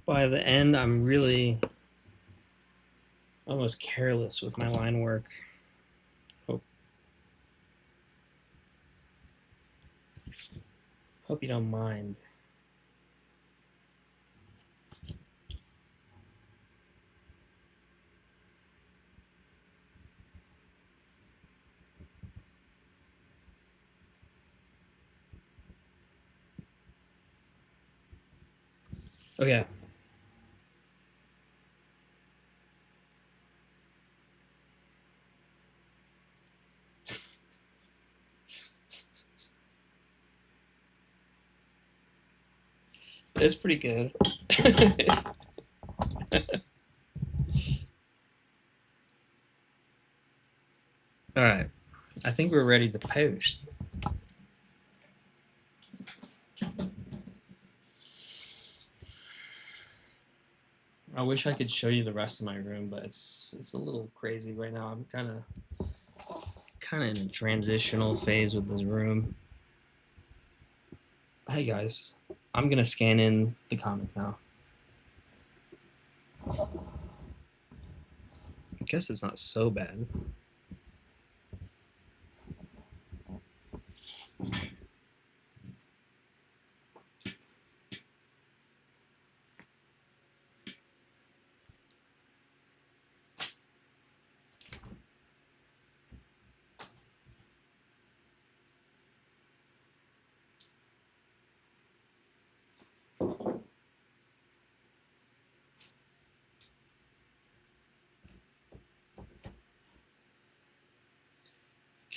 By the end, I'm really almost careless with my line work. Hope you don't mind. Okay. It's pretty good. All right. I think we're ready to post. I wish I could show you the rest of my room, but it's a little crazy right now. I'm kind of in a transitional phase with this room. Hey guys, I'm gonna scan in the comic now. I guess it's not so bad.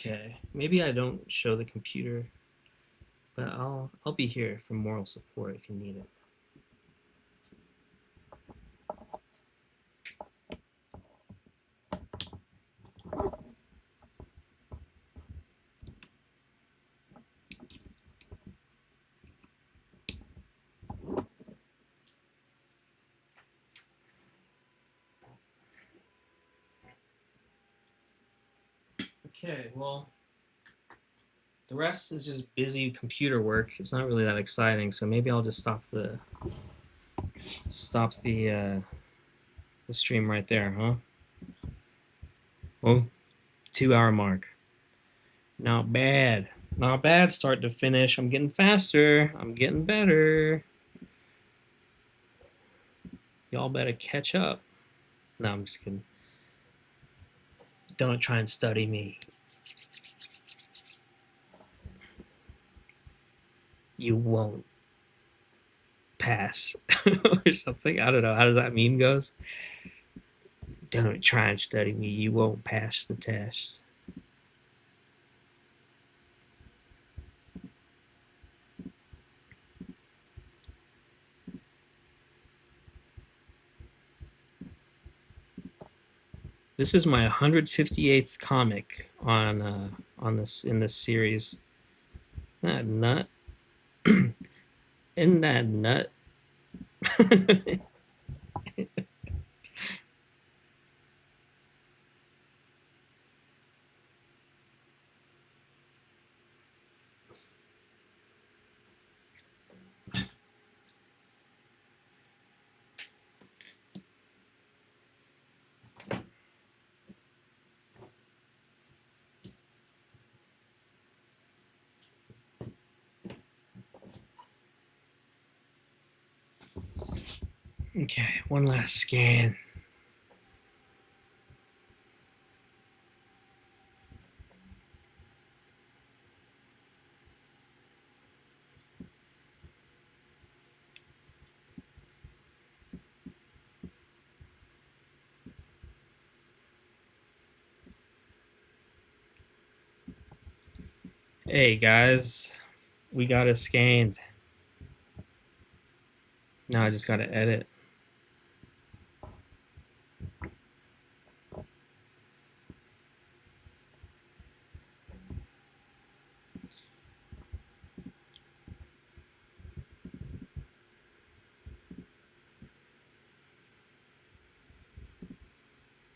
Okay, maybe I don't show the computer, but I'll be here for moral support if you need it. Okay, well, the rest is just busy computer work. It's not really that exciting, so maybe I'll just stop the stream right there, huh? Oh, 2 hour mark. Not bad. Not bad, start to finish. I'm getting faster. I'm getting better. Y'all better catch up. No, I'm just kidding. Don't try and study me. You won't pass or something. I don't know how that meme goes. Don't try and study me. You won't pass the test. This is my 158th comic on this in this series. Isn't that nut? Isn't that nut? Okay, one last scan. Hey guys, we got it scanned. Now I just gotta edit.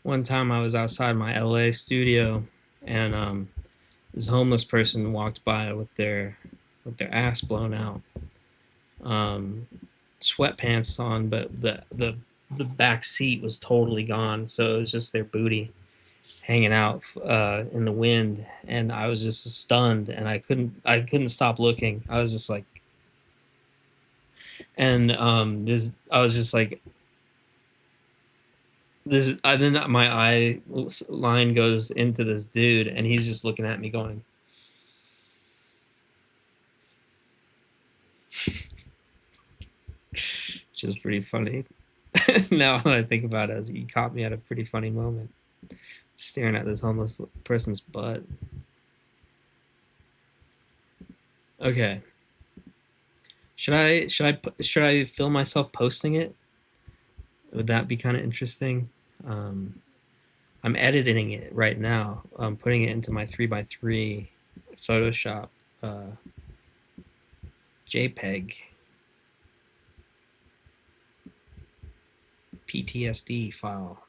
One time I was outside my LA studio, and this homeless person walked by with their ass blown out, um, sweatpants on, but the back seat was totally gone, so it was just their booty hanging out in the wind, and I was just stunned, and I couldn't stop looking. I was just like, and this I was just like, this I then my eye line goes into this dude, and he's just looking at me going, which is pretty funny. Now that I think about it, he caught me at a pretty funny moment, staring at this homeless person's butt. Okay, should I film myself posting it? Would that be kind of interesting? Um, I'm editing it right now. I'm putting it into my 3x3 Photoshop uh, JPEG PTSD file.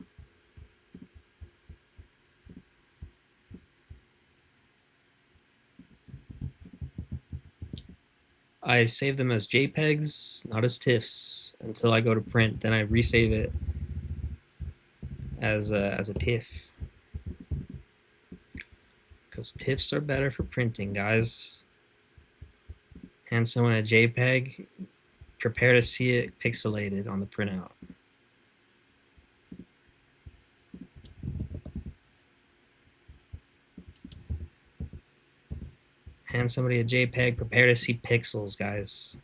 I save them as JPEGs, not as TIFFs, until I go to print. Then I resave it as a TIFF, because TIFFs are better for printing, guys. Hand someone a JPEG, prepare to see it pixelated on the printout. Hand somebody a JPEG, prepare to see pixels, guys.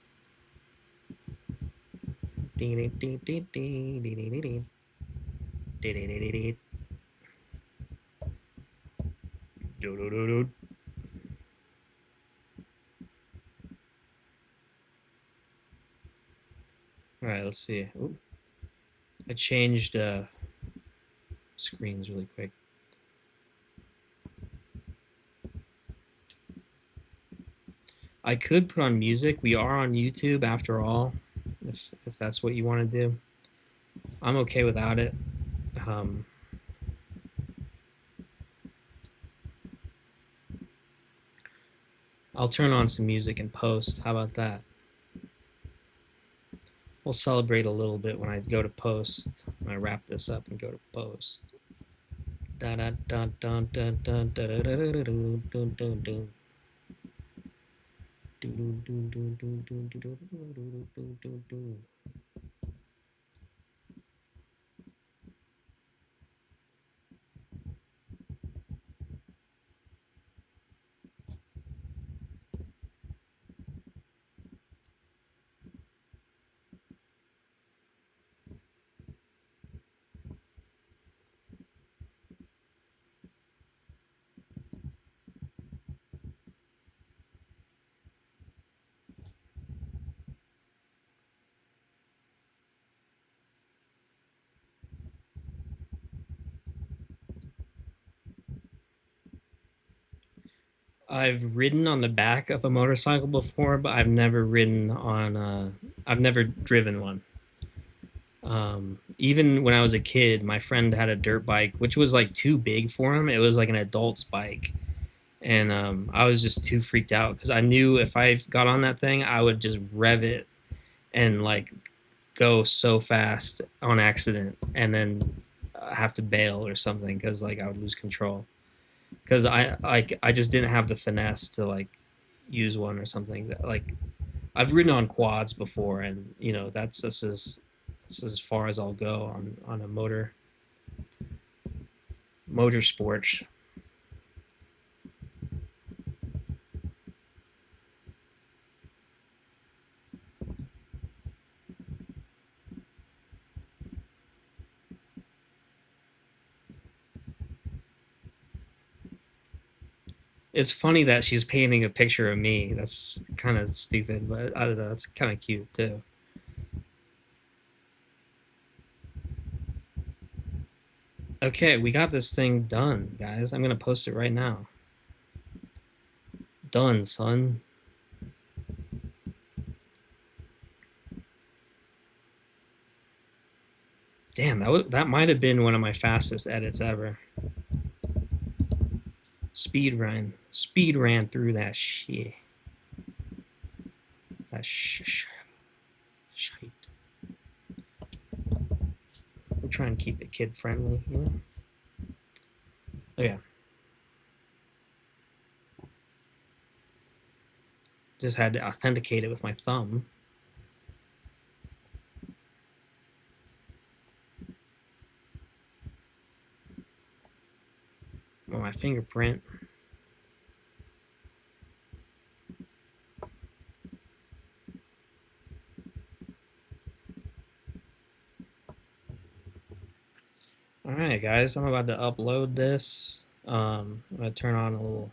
All right, let's see. Ooh, I changed screens really quick. I could put on music. We are on YouTube after all, if that's what you want to do. I'm okay without it. I'll turn on some music and post. How about that? We'll celebrate a little bit when I go to post. When I wrap this up and go to post. Da da da da da da da da da da da da. I've ridden on the back of a motorcycle before, but I've never ridden on I've never driven one. Even when I was a kid, my friend had a dirt bike, which was like too big for him. It was like an adult's bike. And I was just too freaked out because I knew if I got on that thing, I would just rev it and like go so fast on accident and then have to bail or something because like I would lose control because I just didn't have the finesse to like use one or something that like I've ridden on quads before and you know that's as far as I'll go on a motorsport. It's funny that she's painting a picture of me. That's kind of stupid, but I don't know. It's kind of cute too. Okay, we got this thing done, guys. I'm gonna post it right now. Done, son. Damn, that might have been one of my fastest edits ever. Speed ran through that shit. That shite. We're trying to keep it kid friendly, you know. Oh yeah. Just had to authenticate it with my thumb. Or my fingerprint. All right, guys, I'm about to upload this. I'm gonna turn on a little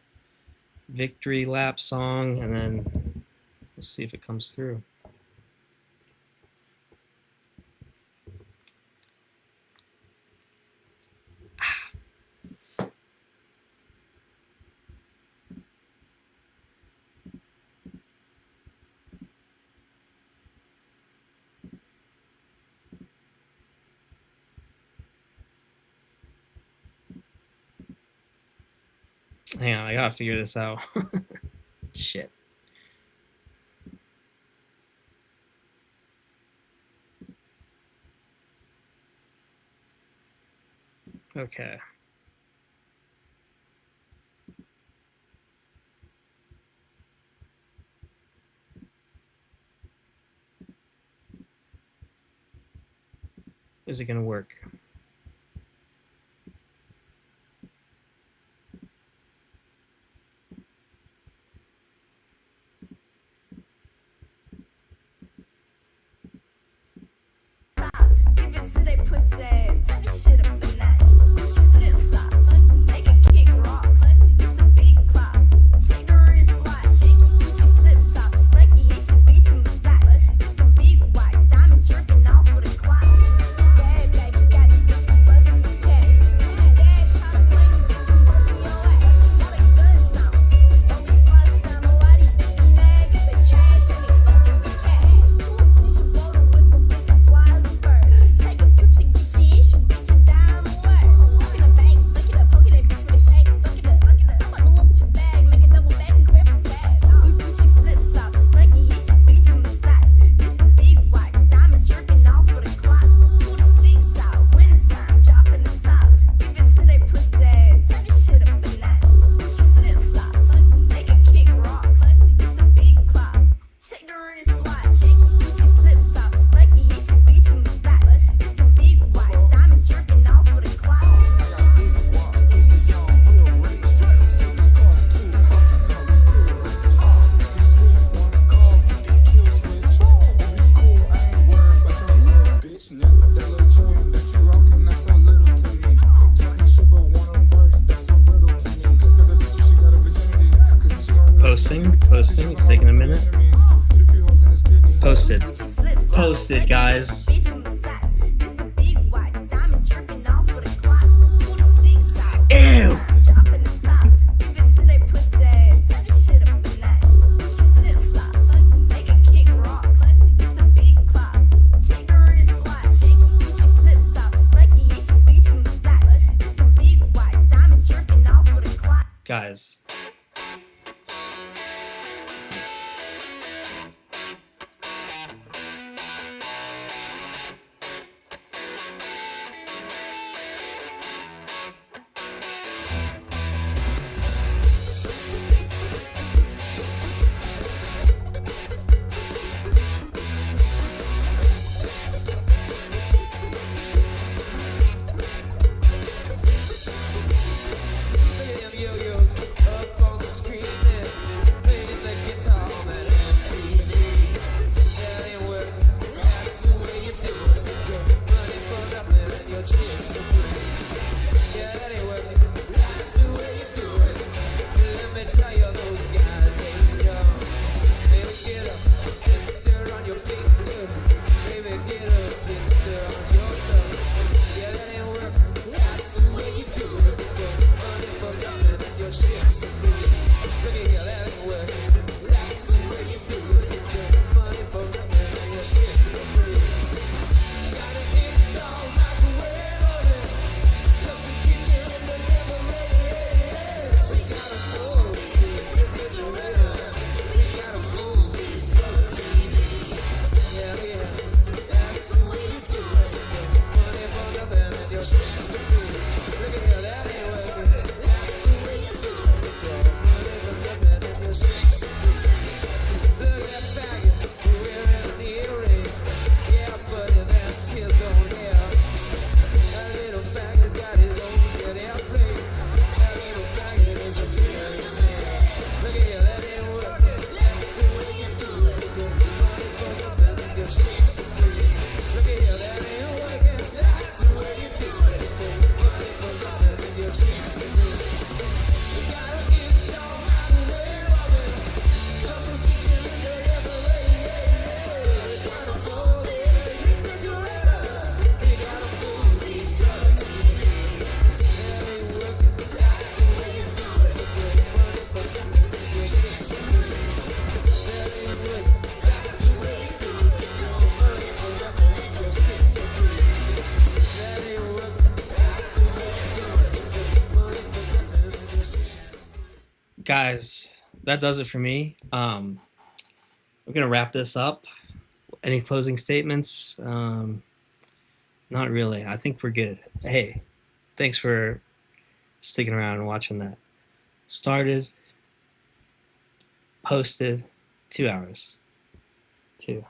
victory lap song, and then we'll see if it comes through. Hang on, I gotta figure this out. Shit. Okay. Is it gonna work? posting. It's taking a minute. Posted. Posted, guys. Ew! Guys. Guys, that does it for me. We're gonna wrap this up. Any closing statements? Not really. I think we're good. Hey, thanks for sticking around and watching that. Started, posted, 2 hours. 2.